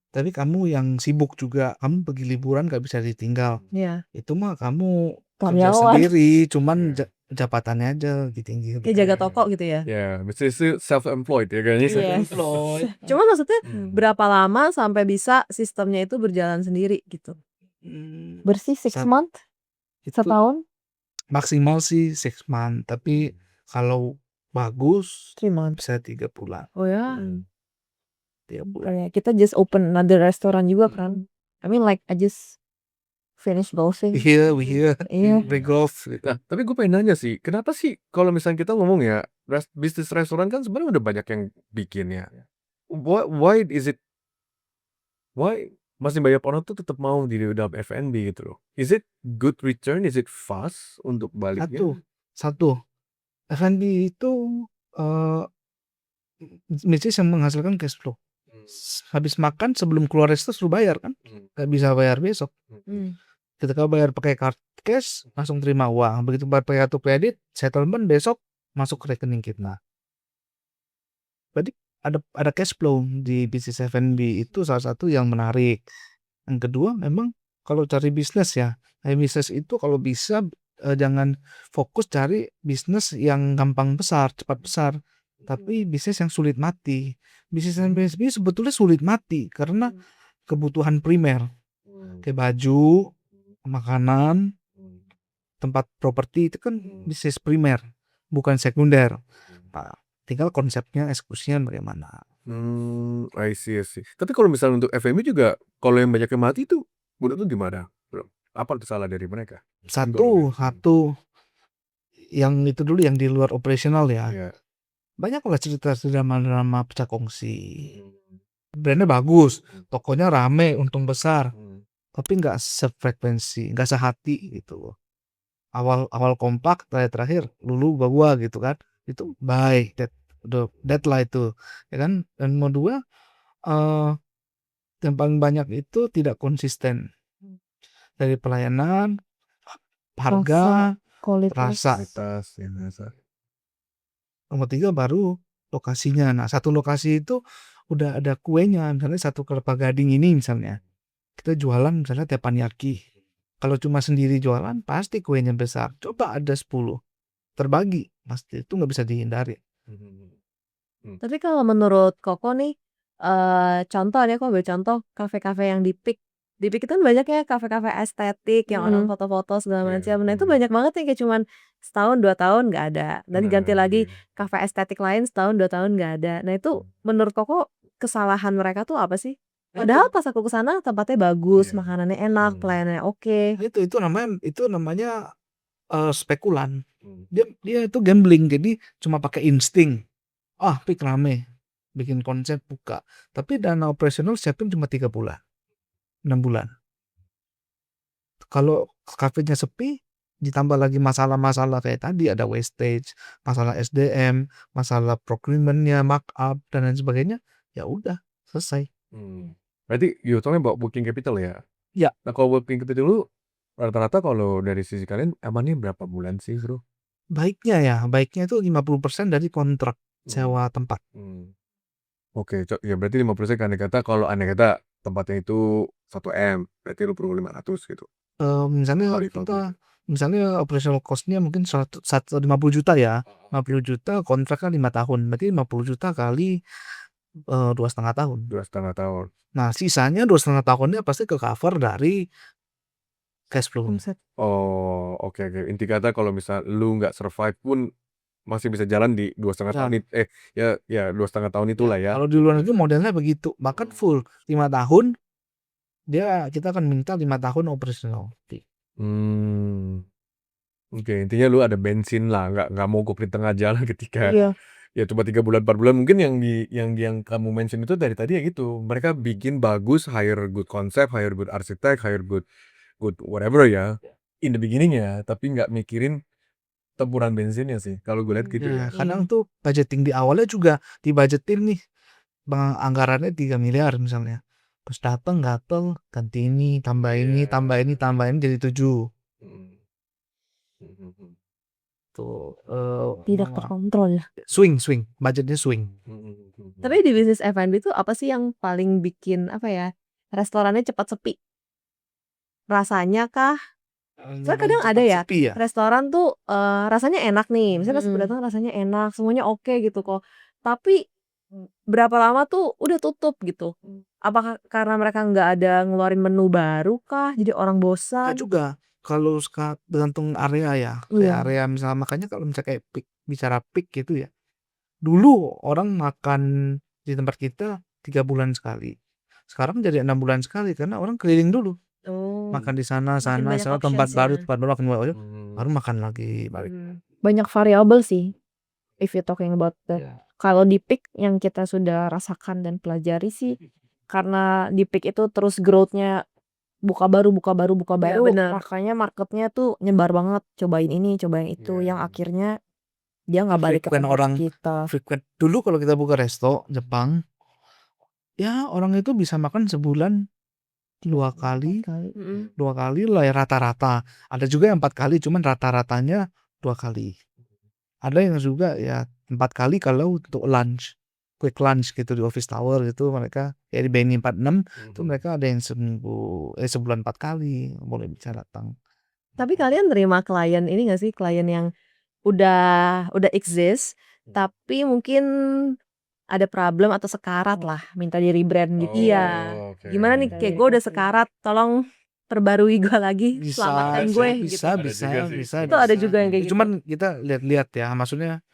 tapi kamu yang sibuk juga, kamu pergi liburan gak bisa ditinggal. Iya. Itu mah kamu kerja Karyawan. sendiri, cuman jabatannya aja lebih tinggi. Kayak jaga toko gitu ya. Ya, mesti itu self-employed ya kayaknya. Yes. Cuma maksudnya berapa lama sampai bisa sistemnya itu berjalan sendiri gitu? Bersih 6 month? Setahun? Maksimal sih 6 month, tapi kalau bagus 3 month. bisa 3 bulan. Oh ya. 3 bulan. Kayak kita just open another restaurant juga kan. I mean like I just finish bossing. We here, Iya. break off gitu. Nah, tapi gue pengen nanya sih, kenapa sih kalau misalnya kita ngomong ya, bisnis restoran kan sebenarnya udah banyak yang bikin ya. Why masih banyak orang tuh tetap mau di dalam F&B gitu loh. Is it good return? Is it fast untuk baliknya? Satu, F&B itu bisnis yang menghasilkan cash flow. Habis makan sebelum keluar resto suruh bayar kan, gak bisa bayar besok. Ketika bayar pakai card cash langsung terima uang, begitu bayar pakai kartu kredit settlement besok masuk ke rekening kita. Berarti ada cash flow di bisnis F&B, itu salah satu yang menarik. Yang kedua, memang kalau cari bisnis ya, bisnis itu kalau bisa jangan fokus cari bisnis yang gampang besar, cepat besar, tapi bisnis yang sulit mati. Bisnis F&B sebetulnya sulit mati karena kebutuhan primer kayak baju, makanan, tempat properti itu kan bisnis primer, bukan sekunder. Tinggal konsepnya, eksekusinya bagaimana. I see. Tapi kalau misalnya untuk F&B juga, kalau yang banyak yang mati itu, menurut tuh gimana, bro? Apa salah dari mereka? Satu yang itu dulu, yang di luar operasional ya. Iya. Banyak lah cerita drama pecah kongsi. Brandnya bagus, tokonya rame, untung besar, tapi nggak sefrekuensi, nggak sehati gitu. Awal kompak, terakhir lulu gua gitu kan. Itu bye, that lah itu, ya kan. Dan kedua, yang paling banyak itu tidak konsisten dari pelayanan, harga, rasa. Nomor 3 baru lokasinya. Nah, satu lokasi itu udah ada kuenya, misalnya satu Kelapa Gading ini misalnya, kita jualan misalnya teppanyaki. Kalau cuma sendiri jualan pasti kuenya besar. Coba ada 10 terbagi, pasti itu nggak bisa dihindari. Tapi kalau menurut Koko nih, contoh nih, aku ambil contoh kafe-kafe yang di Peak itu kan banyak ya kafe-kafe estetik yang orang foto-foto segala macam. Nah itu banyak banget yang kayak cuman setahun 2 tahun nggak ada, nanti ganti lagi kafe estetik lain setahun 2 tahun nggak ada. Nah itu menurut Koko kesalahan mereka tuh apa sih? Padahal pas aku kesana tempatnya bagus, makanannya enak, pelayanannya oke. Itu namanya spekulan. Dia itu gambling, jadi cuma pakai insting. Peak rame, bikin konsep buka, tapi dana operasional siapin cuma 3 bulan, 6 bulan. Kalau kafenya sepi, ditambah lagi masalah-masalah kayak tadi ada wastage, masalah SDM, masalah procurement-nya, markup dan lain sebagainya, ya udah selesai. Berarti you talking about working capital ya? Ya. Nah kalau working capital lu rata-rata kalau dari sisi kalian amannya berapa bulan sih bro? Baiknya itu 50% dari kontrak sewa tempat. Oke, ya berarti 50% kan kata kalau andai kata tempatnya itu 1 M, berarti lu perlu 500 gitu. Misalnya Rival kita operational cost-nya mungkin 50 juta ya, 50 juta kontraknya 5 tahun, berarti 50 juta kali 2,5 tahun. 2,5 tahun. Nah sisanya 2,5 tahunnya pasti ke-cover dari cash flow. Omset. Oh, oke. Inti kata kalau misal lu nggak survive pun masih bisa jalan di 2,5 tahun ya 2,5 tahun itulah ya. Kalau di luar negeri modelnya begitu, bahkan full 5 tahun kita akan minta 5 tahun operational. Oke, intinya lu ada bensin lah, nggak mogok di tengah jalan ketika Iya. ya cuma 3 bulan 4 bulan. Mungkin yang kamu mention itu dari tadi ya gitu. Mereka bikin bagus, hire good concept, hire good architect, hire good whatever ya. In the beginning ya, tapi nggak mikirin tempuran bensinnya sih. Kalau gue lihat gitu ya. Kadang tuh budgeting di awalnya juga dibajetin nih, anggarannya 3 miliar misalnya. Terus datang gatel, ganti ini, tambah ini jadi 7. Tuh, Tidak terkontrol ya. swing, budgetnya swing. Tapi di bisnis F&B tuh apa sih yang paling bikin restorannya cepat sepi? Rasanya kah? Soalnya kadang ada ya, Sepi ya. restoran tuh rasanya enak nih, misalnya pas datang rasanya enak, semuanya oke gitu kok. Tapi berapa lama tuh udah tutup gitu. Apakah karena mereka nggak ada ngeluarin menu baru kah? Jadi orang bosan? Enggak juga. Kalau tergantung area ya. Kayak area misalnya, makanya kalau misalnya kayak bicara peak gitu ya. Dulu orang makan di tempat kita 3 bulan sekali. Sekarang jadi 6 bulan sekali karena orang keliling dulu. Makan di sana, banyak tempat options baru makan baru makan lagi balik. Banyak variabel sih. If you talking about that. Ya. Kalau di peak yang kita sudah rasakan dan pelajari sih, karena di peak itu terus growth-nya buka baru, makanya marketnya tuh nyebar banget, cobain ini, cobain itu, yang akhirnya dia nggak balik ke Frequent tempat orang kita. dulu kalau kita buka resto Jepang, ya orang itu bisa makan sebulan 2 kali lah ya rata-rata. Ada juga yang 4 kali, cuman rata-ratanya 2 kali. Ada yang juga ya 4 kali kalau untuk lunch, quick lunch gitu di office tower gitu, mereka ya di BNI 46 itu mereka ada yang sebulan 4 kali boleh bisa datang. Tapi kalian terima klien ini nggak sih, klien yang udah exist tapi mungkin ada problem atau sekarat lah, minta di rebrand gitu. Iya. Gimana nih, kayak gue udah sekarat, tolong perbarui gue lagi, selamatkan gue gitu. Bisa. Itu ada juga yang kayak gitu. Cuman kita lihat ya, maksudnya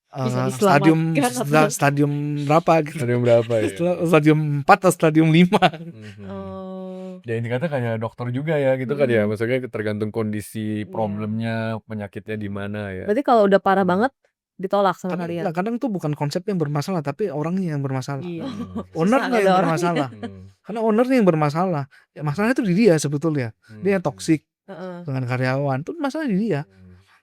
Bisa stadium diselamatkan atau- stadium berapa gitu. Stadium berapa ya? Stadium 4 atau stadium 5. Ya ini kata kayak dokter juga ya gitu kan ya. Maksudnya tergantung kondisi problemnya, penyakitnya di mana ya. Berarti kalau udah parah banget ditolak sama Kadang, kalian. kadang tuh bukan konsep yang bermasalah tapi orangnya yang bermasalah. Iya. Ownernya Susah yang kalau bermasalah. Karena ownernya yang bermasalah. Ya, masalahnya itu di dia sebetulnya. Dia yang toksik dengan karyawan. Itu masalah di dia.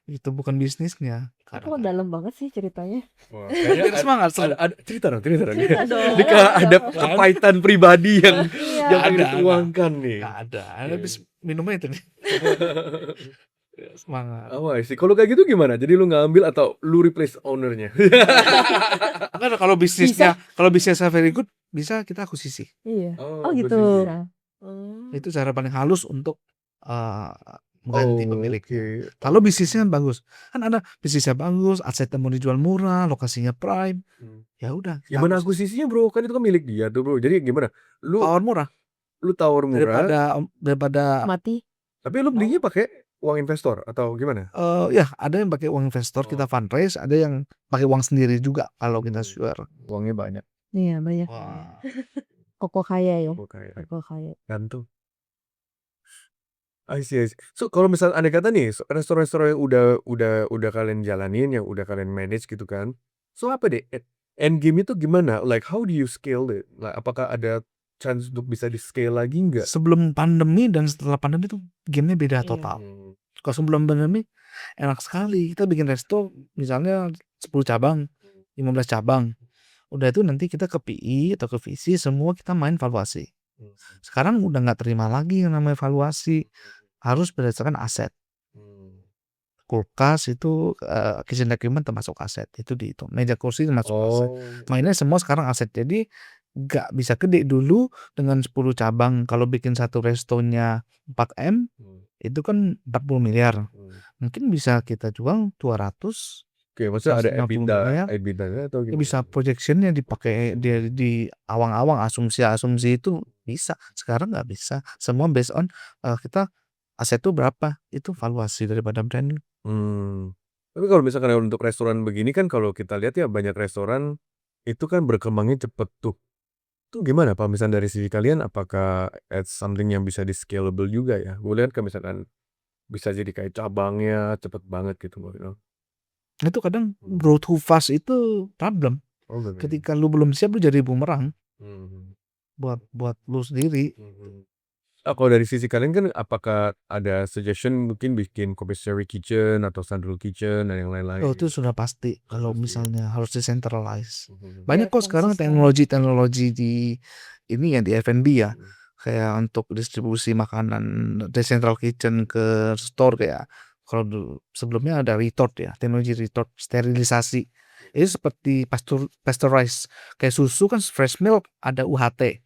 Itu bukan bisnisnya. Kok dalam banget sih ceritanya? Wah, Biar semangat, seru. ada cerita dong. Cerita dong. Ini kayak ada kepahitan pribadi yang pengen Ada. dituangkan nih. Nggak ada. Habis minumnya itu nih. Semangat. Sih kalau kayak gitu gimana? Jadi lu ngambil atau lu replace ownernya? Karena kalau bisnisnya very good, bisa kita akuisisi. Iya. Oh, gitu. Itu cara paling halus untuk mengganti pemilik. Oke. Kalau bisnisnya bagus, kan ada bisnisnya bagus, asetnya mau dijual murah, lokasinya prime, ya udah. Gimana akuisisinya bro? Kan itu kan milik dia tuh bro. Jadi gimana? Lu tawar murah daripada Mati. tapi lu belinya pakai uang investor atau gimana? ya ada yang pakai uang investor kita fundraise, ada yang pakai uang sendiri juga kalau kita sure. Uangnya banyak. Iya, banyak. Wah. Koko kaya ya. Koko kaya. Koko kaya. Gantung. I see. So kalau misal andai kata nih restoran-restoran yang udah kalian jalanin, yang udah kalian manage gitu kan. So apa deh end game itu gimana? Like how do you scale it? Like apakah ada chance untuk bisa di scale lagi nggak? Sebelum pandemi dan setelah pandemi tuh gamenya beda Iya. total. Kalau sebelum pandemi enak sekali, kita bikin resto misalnya 10 cabang, 15 cabang. Udah itu nanti kita ke PI atau ke VC semua kita main valuasi. Sekarang udah nggak terima lagi yang namanya valuasi, harus berdasarkan aset. Kulkas itu, kitchen equipment termasuk aset, itu dihitung. Meja kursi termasuk aset. Oh. Mainnya semua sekarang aset. Jadi nggak bisa gede. Dulu dengan 10 cabang kalau bikin satu restonya 4M, itu kan 40 miliar. Mungkin bisa kita jual 200, Oke, maksudnya ada 150 miliar. EBITDA-nya atau Ya gimana? bisa projection-nya dipakai di awang-awang, asumsi-asumsi itu bisa. Sekarang nggak bisa. Semua based on, kita aset itu berapa, itu valuasi daripada brand. Tapi kalau misalkan untuk restoran begini kan kalau kita lihat ya banyak restoran itu kan berkembangnya cepet tuh. Itu gimana Pak misalnya dari sisi kalian apakah it's something yang bisa di-scalable juga ya? Gue lihat kan misalkan bisa jadi kayak cabangnya cepet banget gitu you know. Itu kadang grow too fast itu problem. Oh, bener. Ketika lu belum siap lu jadi bumerang buat lu sendiri. Kalau dari sisi kalian kan apakah ada suggestion mungkin bikin commissary kitchen atau central kitchen dan yang lain-lain? Oh, itu sudah pasti kalau misalnya harus decentralize. Biar Banyak kok sekarang konsisten. teknologi di ini ya di F&B ya. Kayak untuk distribusi makanan decentral kitchen ke store kayak kalau sebelumnya ada retort ya, teknologi retort sterilisasi. Itu seperti pasteurize. Kayak susu kan fresh milk ada UHT.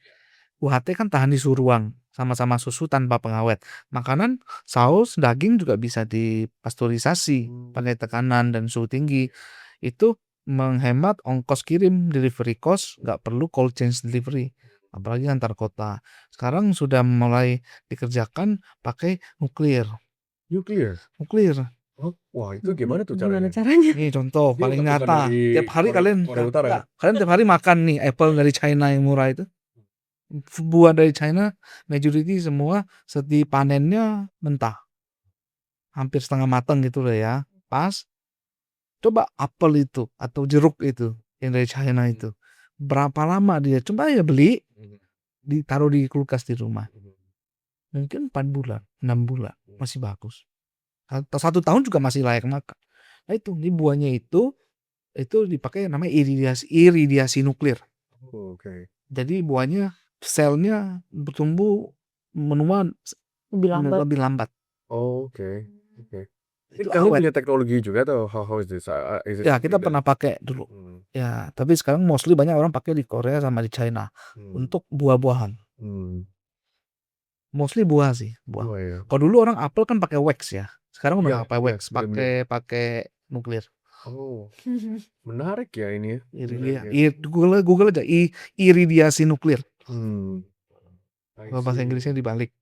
UHT kan tahan di suhu ruang, sama-sama susu tanpa pengawet. Makanan, saus, daging juga bisa dipasteurisasi pakai tekanan dan suhu tinggi. Itu menghemat ongkos kirim, delivery cost, nggak perlu cold chain delivery. Apalagi antar kota. Sekarang sudah mulai dikerjakan pakai nuklir. Nuklir? Oh, wah itu gimana tuh Gimana caranya? caranya? Ini contoh Dia paling bukan nyata. dari Tiap hari kalian Korea Utara ya? kalian tiap hari makan nih apple dari China yang murah itu. Buah dari China majority semua panennya mentah. Hampir setengah matang gitu lah ya. Pas coba apel itu atau jeruk itu yang dari China itu. Berapa lama dia? Coba ya beli, ditaruh di kulkas di rumah. Mungkin 4 bulan, 6 bulan masih bagus. Atau 1 tahun juga masih layak makan. Nah itu, ini buahnya itu dipakai namanya iridiasi nuklir. Oh, oke. Jadi buahnya selnya bertumbuh menua lebih lambat. Oh, oke. Itu Kamu awet. punya teknologi juga atau how is this? Is it Ya something kita pernah pakai dulu. Ya, tapi sekarang mostly banyak orang pakai di Korea sama di China untuk buah-buahan. Mostly buah sih, buah. Buah ya. Kalau dulu orang apel kan pakai wax ya. Sekarang udah Iya, nggak pakai iya, wax, bener-bener. pakai nuklir. Oh, menarik ya ini ya. Google aja iridiasi nuklir. I Kalau bahasa see. Inggrisnya dibalik.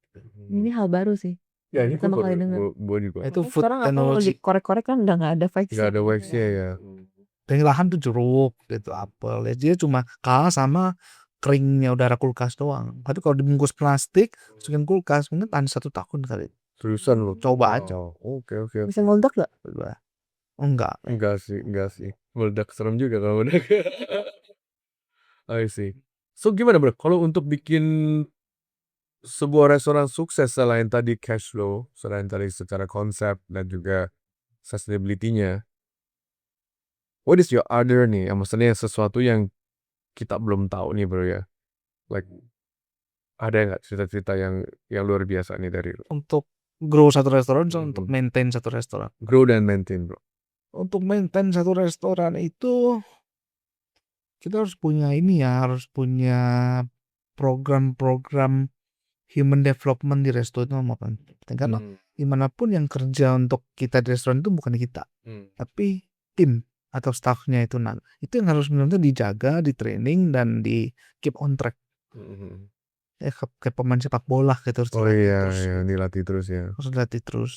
Ini hal baru sih. Ya ini Pertama kali denger. Buah juga. Itu food Sekarang aku technology. lagi korek-korek kan udah nggak ada wax. Nggak ada waxnya ya. Dan lahan tuh jeruk gitu, apel. Ya, dia cuma kalah sama keringnya udara kulkas doang. Tapi kalau dibungkus plastik, masukin kulkas mungkin tahan 1 tahun kali. Seriusan lo? Coba aja. Oke. Bisa meledak nggak? Enggak. Enggak sih. Meledak serem juga kalau meledak. I see. So gimana bro? Kalau untuk bikin sebuah restoran sukses selain tadi cash flow, selain tadi secara konsep dan juga sustainability-nya, what is your other nih? Maksudnya sesuatu yang kita belum tahu nih bro ya. Like ada nggak cerita-cerita yang luar biasa nih dari lo? Untuk grow satu restoran, untuk maintain satu restoran. Grow dan maintain bro. Untuk maintain satu restoran itu kita harus punya ini ya, harus punya program-program human development di resto itu amat penting. Karena dimanapun yang kerja untuk kita di restoran itu bukan kita, tapi tim atau staffnya itu yang harus benar-benar dijaga, di training dan di keep on track. Kayak pemain sepak bola gitu harus dilatih terus ya. Harus dilatih terus.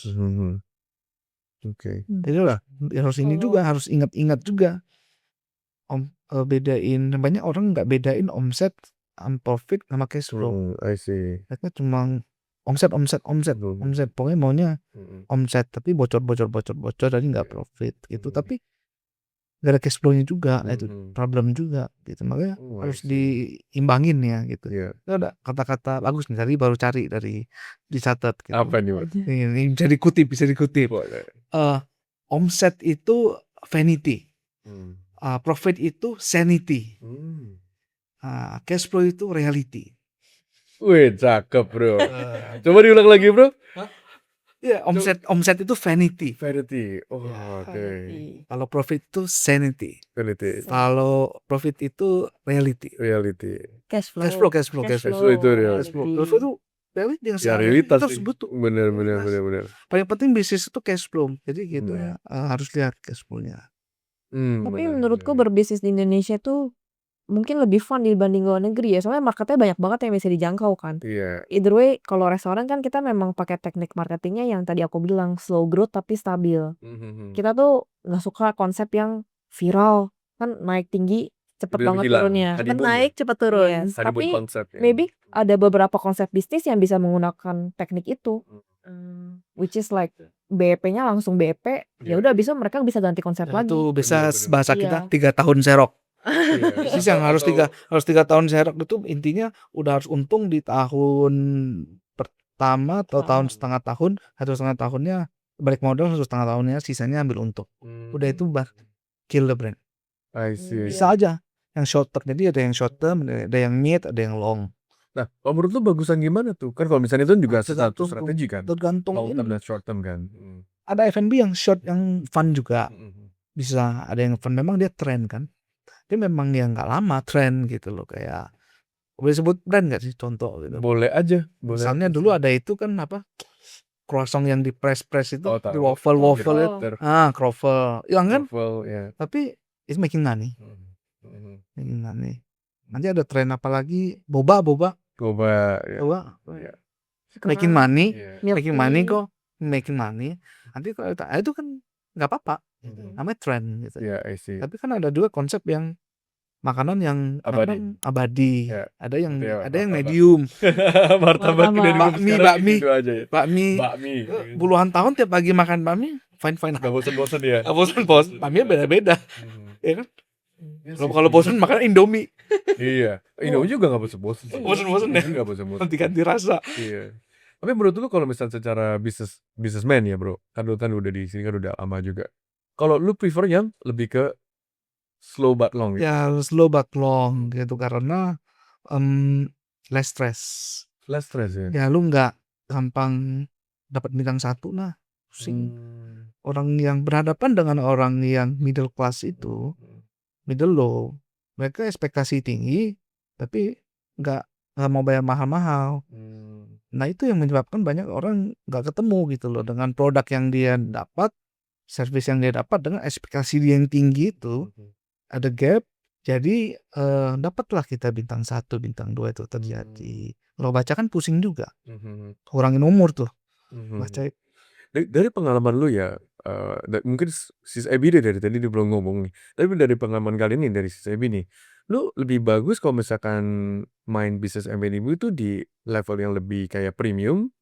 Oke. Jadi harus ini juga, harus ingat-ingat juga. Bedain, banyak orang nggak bedain omset, profit sama cash flow. I see. Mereka cuma omset. Pokoknya maunya omset tapi bocor jadi nggak profit gitu. Tapi nggak ada cash flow-nya juga, itu Mhm. problem juga gitu. Makanya Oh, I harus see. diimbangin ya gitu. Iya. Itu ada kata-kata bagus nih, tadi baru cari dicatat gitu. Apa nih, Mas? Ini bisa dikutip. Boleh. Omset itu vanity, Hmm. profit itu sanity, Hmm. cash flow itu reality. Wih, cakep, Bro. Coba diulang lagi, Bro. Ya, omset itu vanity. Vanity. Oh, Ya. oke. Kalau profit itu sanity. Vanity. Kalau profit itu reality. Reality. Cash Cash flow. flow, cash flow, cash Cash flow. flow itu Cash flow. Cash flow itu reality yang Ya sehari-hari realitas kita harus sih. butuh. Bener. Paling penting bisnis itu cash flow. Jadi gitu ya, harus lihat cash flow-nya. Tapi menurutku berbisnis di Indonesia tuh mungkin lebih fun dibanding luar negeri ya. Soalnya marketnya banyak banget yang bisa dijangkau kan. Iya. Either way, kalau restoran kan kita memang pakai teknik marketingnya yang tadi aku bilang slow growth tapi stabil. Kita tuh nggak suka konsep yang viral kan naik tinggi cepet Udah banget hilang. turunnya. Honeymoon Cepet ya? naik cepet turun. Honeymoon Tapi konsep ya. maybe ada beberapa konsep bisnis yang bisa menggunakan teknik itu. Which is like BEP-nya langsung BEP, ya udah bisa mereka bisa ganti konsep lagi. Itu bisa Bener. bahasa Iya. kita 3 tahun serok. Iya. Bisnis yang harus 3 tahun serok itu intinya udah harus untung di tahun pertama atau tahun setengah tahun, 1,5 tahunnya balik modal, 1,5 tahunnya sisanya ambil untung. Udah itu kill the brand. I see. Bisa aja yang short term, jadi ada yang short term, ada yang mid, ada yang long. Nah, kalau menurut lu bagusan gimana tuh? Kan kalau misalnya itu juga satu strategi kan. Tergantung Long term ini. dan short term kan. Ada F&B yang short, yang fun juga. Bisa ada yang fun, memang dia tren kan. Dia memang yang nggak lama tren gitu loh, kayak boleh sebut brand nggak sih contoh gitu. Boleh aja. Misalnya dulu ada itu kan apa, croissant yang di press itu, Oh, di tahu. waffle itu, Croffle, yang kan. Waffle, ya. Tapi it's making money. Nanti ada tren apa lagi, boba, Ya. ya. Making money, Milk making money tea. kok, making money. Nanti kalau itu kan nggak apa-apa, namanya tren gitu. Ya, I see. Tapi kan ada juga konsep yang makanan yang abadi. Ya. Ada yang martabak. medium. Martabak dari bakmi. Puluhan tahun tiap pagi makan bakmi, fine. Gak bosan-bosan ya. Bakminya beda-beda. Ya kan? Kalau bosan makan Indomie. Iya. Indomie juga gak bosan-bosan. Bosan-bosan deh. Gak bosan-bosan. Ganti rasa. Iya. Tapi menurut lu kalau misalnya secara businessman ya, Bro. Kan lu udah di sini kan udah lama juga. Kalau lu prefer yang lebih ke slow but long gitu. Ya, slow but long gitu, karena less stress. Less stress ya. Ya lu nggak gampang dapat bintang 1 nah. Pusing. Orang yang berhadapan dengan orang yang middle class itu, middle low, mereka ekspektasi tinggi tapi nggak mau bayar mahal-mahal. Nah itu yang menyebabkan banyak orang nggak ketemu gitu loh dengan produk yang dia dapat, service yang dia dapat dengan ekspektasi dia yang tinggi itu. Ada gap, jadi dapatlah kita bintang 1, bintang 2 itu terjadi. Kalau baca kan pusing juga, kurangin umur tuh baca. Dari pengalaman lu ya, mungkin Sis Ebi deh dari tadi dia belum ngomong nih. Tapi dari pengalaman kali ini dari Sis Ebi nih, lu lebih bagus kalau misalkan main bisnis F&B itu di level yang lebih kayak premium,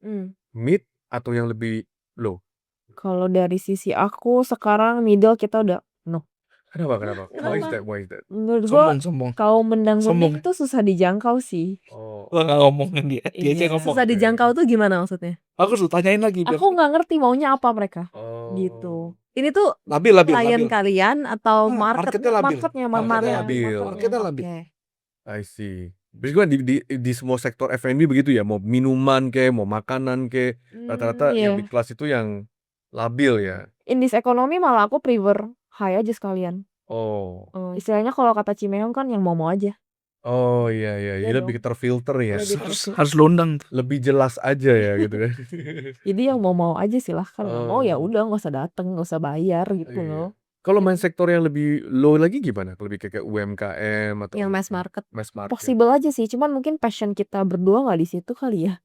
mid, atau yang lebih low? Kalau dari sisi aku sekarang middle kita udah no. Kenapa? Why is that? Menurut gua Sombong. kaum mendang Sombong. kuning tuh susah dijangkau sih. Oh. Lo nggak ngomongin dia aja Iya. ngomong. Susah dijangkau tuh gimana maksudnya? Aku suruh tanyain lagi biar Aku nggak ngerti maunya apa mereka. Oh. Gitu. Ini tuh labil. klien kalian atau Marketnya labil. marketnya labil. Marketnya labil. Oke. I see. Berarti kan di semua sektor F&B begitu ya, mau minuman ke, mau makanan ke, rata-rata yang di kelas itu yang labil ya. In this economy malah aku prefer high aja sekalian. Oh. Istilahnya kalau kata Cimeong kan yang mau aja. Oh iya. Iya Jadi lebih terfilter ya. Harus londang. Lebih jelas aja ya gitu kan. Jadi yang mau aja silahkan, nggak mau ya udah nggak usah dateng, nggak usah bayar gitu Iya. loh. Kalau main sektor yang lebih low lagi gimana? Lebih kayak UMKM atau Yang mass market. mass market? Possible aja sih, cuman mungkin passion kita berdua nggak di situ kali ya.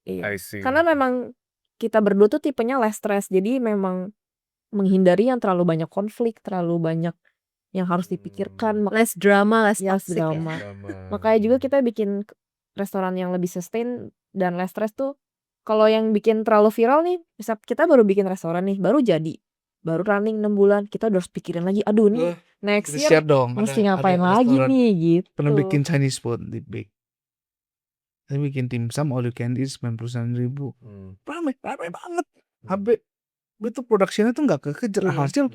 Iya. I see. Karena memang kita berdua tuh tipenya less stress, jadi memang menghindari yang terlalu banyak konflik, terlalu banyak yang harus dipikirkan, Less drama, less less toxic ya. drama. Makanya juga kita bikin restoran yang lebih sustain dan less stress tuh. Kalau yang bikin terlalu viral nih, kita baru bikin restoran nih, baru jadi. baru running 6 bulan, kita udah harus pikirin lagi, aduh nih Wah, next udah year siap dong. mesti Ada ngapain lagi restoran nih pernah gitu. bikin Chinese food di Big. Saya bikin dimsum all you can eat 99.000. Rame banget. Habis itu produksinya tuh nggak kekejar, hasil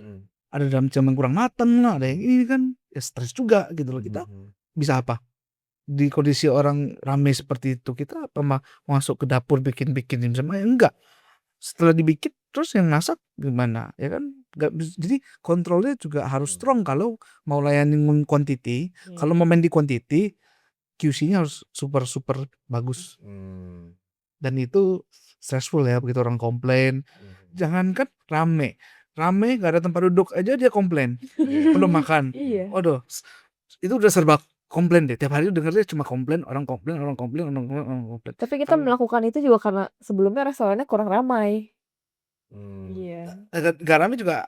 ada dalam jam yang kurang mateng lah, ada yang ini kan ya stres juga gitu loh. Kita bisa apa di kondisi orang rame seperti itu, kita apa masuk ke dapur bikin dimsum? Enggak. Setelah dibikin terus yang masak gimana ya kan, nggak jadi kontrolnya juga harus strong kalau mau layanin quantity. Kalau mau main di quantity, QC-nya harus super bagus. Dan itu stressful ya begitu orang komplain. Jangankan rame gak ada tempat duduk aja dia komplain. Belum makan. Iya. Waduh, itu udah serba komplain deh. Tiap hari dengernya cuma komplain, orang komplain. Tapi kita melakukan itu juga karena sebelumnya restorannya kurang ramai. Iya. Gak rame juga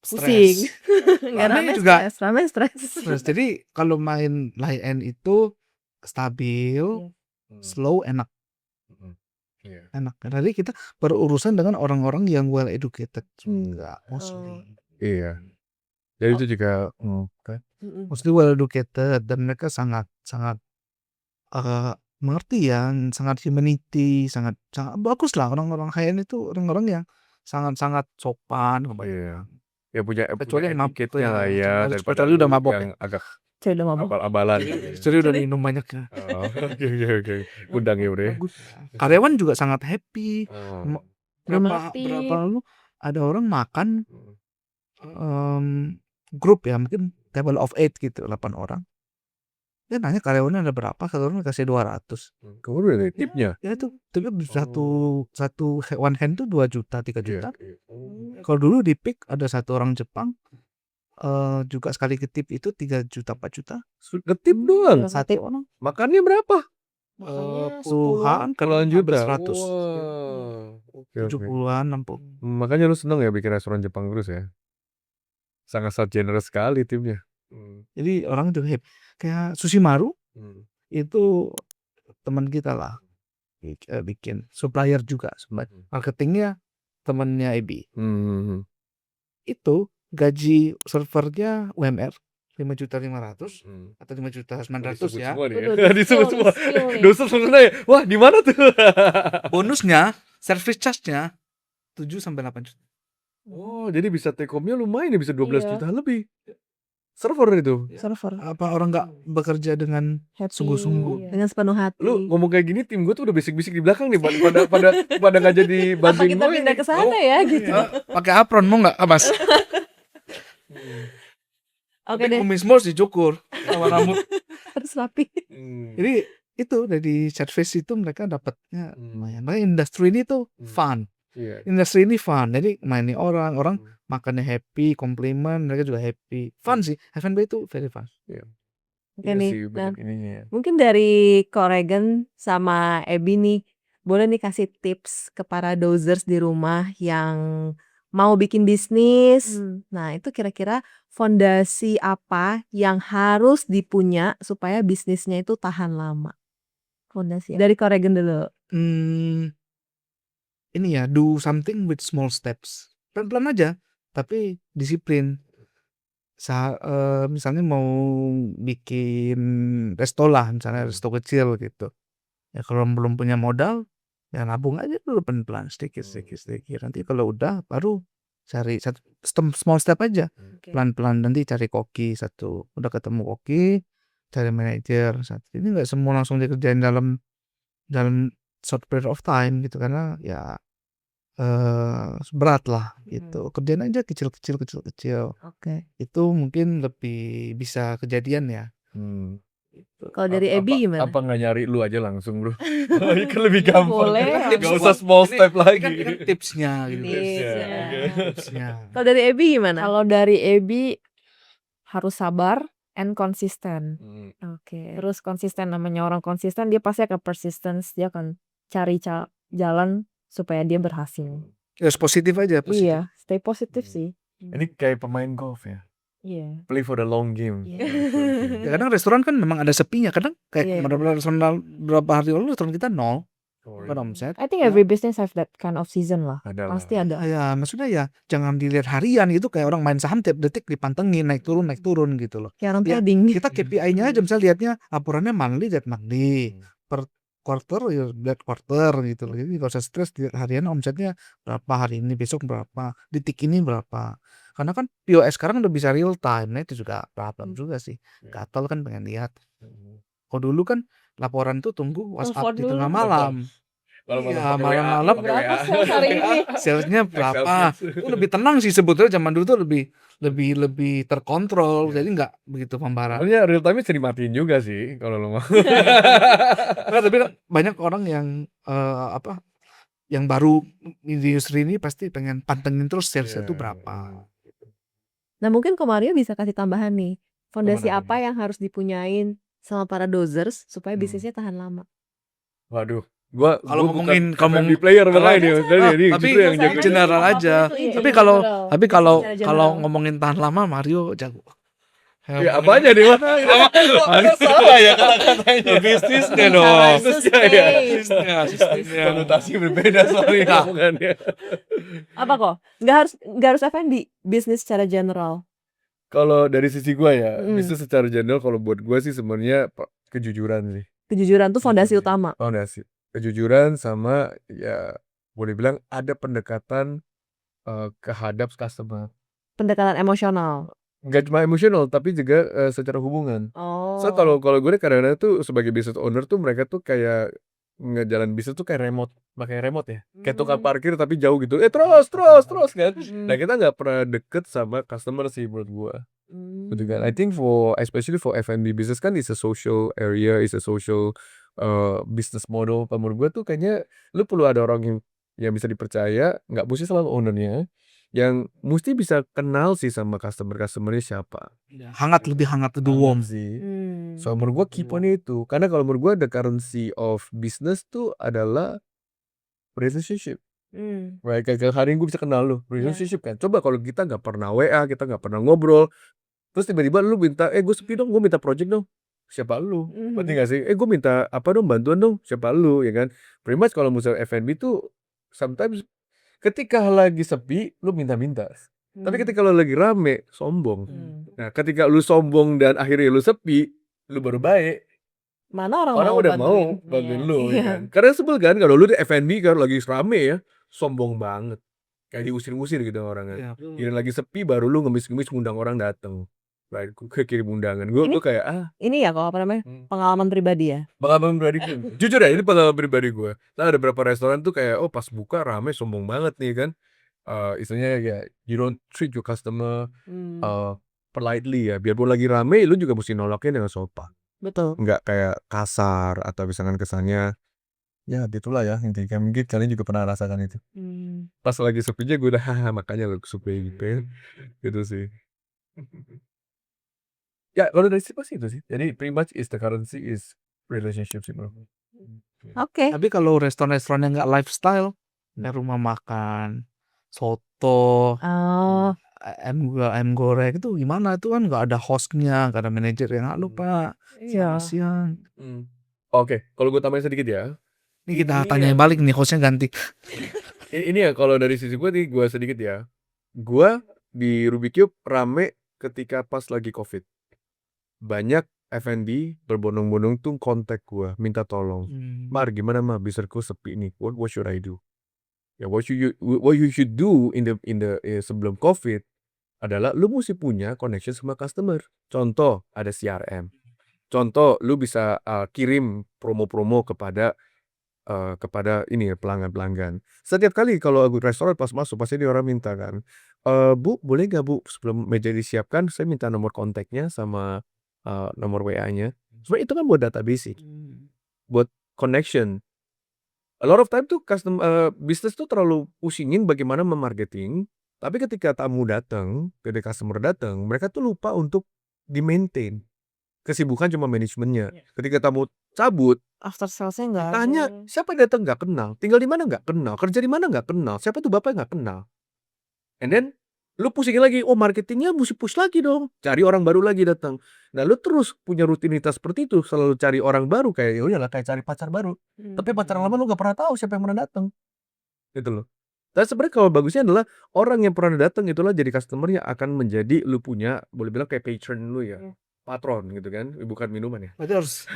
Pusing. stres. Nggak Rame rame juga stres. stres. Jadi kalau main high end itu stabil, slow, enak. Enak. Jadi kita berurusan dengan orang-orang yang well educated juga mostly. Iya. Jadi itu juga Mostly well educated dan mereka sangat mengerti ya, sangat humanity, sangat bagus lah orang-orang high end itu, orang-orang yang sangat sopan. Iya. Ya punya Kecuali yang mabuk etiketnya lah ya, ya, daripada kecuali udah mabok yang agak Saya udah mabuk. abal-abalan. Kecuali udah minum banyak ya. Oke. Undang ya, Bre. Bagus. Karyawan juga sangat happy. Berapa Aktif. lalu ada orang makan grup ya, mungkin table of 8 gitu, 8 orang. Dia nanya karyawannya ada berapa, karyawan kasih 200. Kamu udah ada tipnya? Ya itu, tapi satu one hand tuh 2 juta, 3 juta. Kalau dulu di Peak ada satu orang Jepang juga sekali ketip itu 3 juta 4 juta. Ketip doang. Satu orang. Makannya berapa? Puluhan Kalau lanjut berapa? 100. 70-an 60. Makanya lu seneng ya bikin restoran Jepang terus ya. Sangat generous sekali timnya. Jadi orang juga kayak Sushimaru itu teman kita lah, bikin supplier juga, marketingnya temannya Ebi. Itu gaji servernya UMR 5.500.000 atau 5.900.000 ya. Disebut semua. Dosen sebenarnya. Wah, di mana tuh? Bonusnya, service charge-nya 7 sampai 8 juta. Oh, jadi bisa take home-nya lumayan ya, bisa 12 Iya. juta lebih. Server itu. Server. Apa orang nggak bekerja dengan Happy. sungguh-sungguh? Dengan sepenuh hati. Lu ngomong kayak gini, tim gue tuh udah bisik-bisik di belakang nih, pada nggak jadi Apa bantuin kita gue pindah ini. ke sana ya gitu. Pakai apron mau nggak, Mas? Oke Tapi deh. kumis mau dicukur sama rambut. Harus rapi. Jadi itu dari service itu mereka dapatnya lumayan. Makanya industri ini tuh fun. Iya. Industri ini fun. Jadi mainin orang makannya happy, komplimen, mereka juga happy. Fun sih. F&B itu very fun. Oke nih. Nah, mungkin dari Koregan sama Ebi nih, boleh nih kasih tips ke para dozers di rumah yang mau bikin bisnis. Nah, itu kira-kira fondasi apa yang harus dipunya supaya bisnisnya itu tahan lama? Fondasi dari Koregan dulu. Ini ya, do something with small steps. Pelan-pelan aja, tapi disiplin. Misalnya mau bikin resto lah, misalnya resto kecil gitu. Ya kalau belum punya modal, ya nabung aja dulu pelan-pelan, sedikit. Nanti kalau udah baru cari satu small step aja. Pelan-pelan nanti cari koki satu. Udah ketemu koki, cari manajer satu. Ini nggak semua langsung dikerjain dalam short period of time gitu, karena ya berat lah gitu. Kerjain aja kecil. Oke. Itu mungkin lebih bisa kejadian ya. Kalau dari Ebi gimana? Apa nggak nyari lu aja langsung, Bro? Kan lebih gampang. Boleh. Gak usah small step lagi. Kan tipsnya gitu. Tipsnya. Kalau dari Ebi gimana? Kalau dari Ebi harus sabar and konsisten. Oke. Terus konsisten, namanya orang konsisten dia pasti akan persistence, dia akan cari jalan supaya dia berhasil. Ya positif aja, positif. Iya, stay positif sih. Ini kayak pemain golf ya. Iya. Play for the long game. Ya kadang restoran kan memang ada sepinya, kadang kayak beberapa hari lalu restoran kita 0. bukan omset. I think every business have that kind of season lah. Ada lah. Pasti ada. Ya maksudnya ya jangan dilihat harian gitu, kayak orang main saham tiap detik dipantengin naik turun gitu loh. Kayak orang Ya, trading. kita KPI-nya aja misalnya lihatnya laporannya monthly lihat monthly, per quarter ya lihat quarter gitu loh. Jadi gak usah stres lihat harian omsetnya berapa hari ini, besok berapa, detik ini berapa. Karena kan POS sekarang udah bisa real time, nah itu juga problem juga sih. Gatel kan pengen lihat. Kalau dulu kan laporan tuh tunggu WhatsApp di tengah malam. Kalau Iya, pakai malam-malam WA, pakai Berapa WA. sales hari ini? salesnya berapa. Itu lebih tenang sih sebetulnya, zaman dulu tuh lebih terkontrol, jadi nggak begitu membara. Soalnya real time sering matiin juga sih kalau lo mau. Nggak, tapi kan banyak orang yang yang baru di industri ini pasti pengen pantengin terus salesnya tuh berapa. Nah mungkin Komario bisa kasih tambahan nih, fondasi Tambahan apa apa yang harus dipunyain sama para dozers supaya bisnisnya tahan lama? Waduh, gua Kalau bukan ngomongin F&B player kalau- makanya nih, maksudnya ini tapi justru yang Nggak usah jago. general apapun aja. itu, iya, Tapi general. tapi Bisnis kalau secara kalau general. ngomongin tahan lama Mario jago. Ya apa aja nih, Mas? Salah ya kata-katanya. Bisnisnya Bisa dong. sustain. Bisnisnya. Konotasi berbeda soalnya ngomongannya. Apa kok? Nggak harus F&B, bisnis secara general. Kalau dari sisi gua ya, Mm. bisnis secara general kalau buat gua sih sebenarnya kejujuran sih. Kejujuran tuh fondasi utama. Fondasi. Kejujuran sama ya boleh bilang ada pendekatan kehadap customer. Pendekatan emosional. Nggak cuma emosional tapi juga secara hubungan. Oh. So kalau gue kadang-kadang tuh sebagai business owner tuh mereka tuh kayak ngejalan bisnis tuh kayak pakai remote ya. Kayak tukang parkir tapi jauh gitu. Terus kan. Nah, kita nggak pernah deket sama customer sih menurut gua. Betul kan? I think especially for F&B business kan is a social area, is a social business model. Menurut gua tuh kayaknya lu perlu ada orang yang bisa dipercaya, nggak mesti selalu ownernya, yang mesti bisa kenal sih sama customer-customernya siapa. Lebih hangat itu warm. sih. Hmm. So menurut gua keep on itu. Karena kalau menurut gua the currency of business tuh adalah relationship. Right? Kayak hari ini gue bisa kenal lu, relationship kan. Coba kalau kita nggak pernah WA, kita nggak pernah ngobrol, terus tiba-tiba lu minta, gue sepi dong, gue minta project dong. Siapa lu? Berarti gak sih? Gue minta apa dong, bantuan dong. Siapa lu? Ya kan? Pretty much kalau misalnya F&B tuh sometimes ketika lagi sepi, lu minta-minta. Tapi ketika lu lagi rame, sombong. Nah, ketika lu sombong dan akhirnya lu sepi, lu baru baik. Mana orang Udah mau bantuin lu ya kan. Karena sebel kan kalau lu di F&B kan lagi rame ya, sombong banget. Kayak diusir-usir gitu orangnya. Giliran lagi sepi baru lu ngemis-ngemis ngundang orang dateng. Right, gue kirim undangan. Gue kayak Ini ya kok apa namanya? Pengalaman pribadi ya. pengalaman pribadi gue. Jujur ya, ini pengalaman pribadi gue. Nah, ada beberapa restoran tuh kayak pas buka rame sombong banget nih kan. Istilahnya ya you don't treat your customer politely ya. Biarpun lagi rame lu juga mesti nolaknya dengan sopan. Betul. Nggak kayak kasar atau misalkan kesannya ya gitulah ya, intinya mungkin kalian juga pernah rasakan itu. Pas lagi sepinya gue udah makanya lu sepi gitu ya. Gitu sih. Ya kalau dari situ sih itu sih. Jadi pretty much is the currency is relationship sih bro. Oke. Tapi kalau restoran-restoran yang nggak lifestyle, kayak rumah makan, soto, Oh. ayam goreng itu gimana? Itu kan nggak ada hostnya, nggak ada manajer yang halo pak, Iya. kasihan. Oke, kalau gue tambahin sedikit ya. Ini kita tanyain balik nih, hostnya ganti. Ini ya kalau dari sisi gue nih gue sedikit ya. Gue di Rubik Cube rame ketika pas lagi COVID. Banyak F&B berbondong-bondong tuh kontak gue minta tolong. Mar gimana mah bisnisku sepi nih. What should I do? Ya what you should do in the sebelum COVID adalah lu mesti punya connection sama customer. Contoh ada CRM. Contoh lu bisa kirim promo-promo kepada ini ya pelanggan-pelanggan. Setiap kali kalau restoran pas masuk pasti dia orang minta kan, Bu boleh nggak Bu sebelum meja disiapkan saya minta nomor kontaknya sama nomor WA-nya. Sebenarnya itu kan buat database buat connection. A lot of time tuh bisnis tuh terlalu pusingin bagaimana memarketing, tapi ketika tamu datang, ketika customer datang, mereka tuh lupa untuk di-maintain. Kesibukan cuma manajemennya. Ketika tamu cabut, After salesnya nggak ada. tanya siapa yang datang nggak kenal, tinggal di mana nggak kenal, kerja di mana nggak kenal, siapa tuh bapak nggak kenal. And then Lu pusingin lagi, oh marketingnya mesti push lagi dong, cari orang baru lagi datang. Nah lu terus punya rutinitas seperti itu, selalu cari orang baru, kayak ya udahlah kayak cari pacar baru. Tapi pacaran lama lu gak pernah tahu siapa yang pernah datang, gitu loh. Dan sebenarnya kalau bagusnya adalah orang yang pernah datang itulah jadi customer yang akan menjadi lu punya, boleh bilang kayak patron lu ya, patron gitu kan, bukan minuman ya. Berarti harus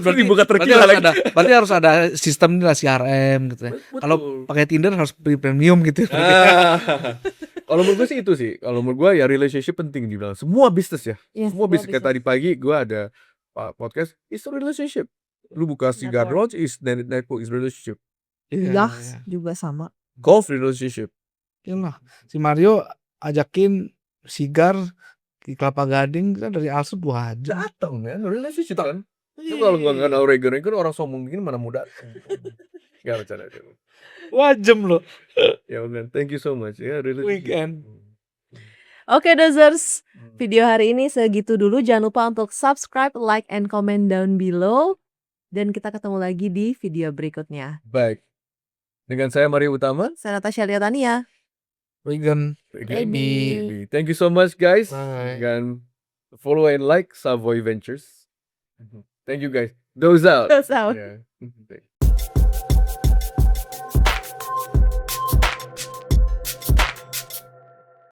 Berarti bukan terkilah lagi. berarti harus ada sistem lah CRM gitu ya. Kalau Betul. pakai Tinder harus premium gitu. Kalau menurut gue sih itu sih. Kalau menurut gue ya relationship penting dibilang. Semua bisnis ya. Yes, Semua bisnis kayak tadi pagi gue ada podcast is a relationship. Lu buka cigar Network. lounge is network is relationship. Iya. Yachts juga sama. Golf relationship. Iyalah. Si Mario ajakin sigar di Kelapa Gading kan dari Alsut 2 jam. Datang kan relationship kan. Itu kalau gak kenal Regan orang sombong gini mana mau datang. Gak bercanda. 2 jam loh. Ya man, thank you so much ya relationship. Weekend. Oke dozers, video hari ini segitu dulu. Jangan lupa untuk subscribe, like, and comment down below. Dan kita ketemu lagi di video berikutnya. Baik. Dengan saya Mario Utama. Saya Natasha Liatania. Weekend. Baby. Thank you so much guys. Bye. Dan follow and like Savoy Ventures. Thank you guys. Those out. Those out. Yeah.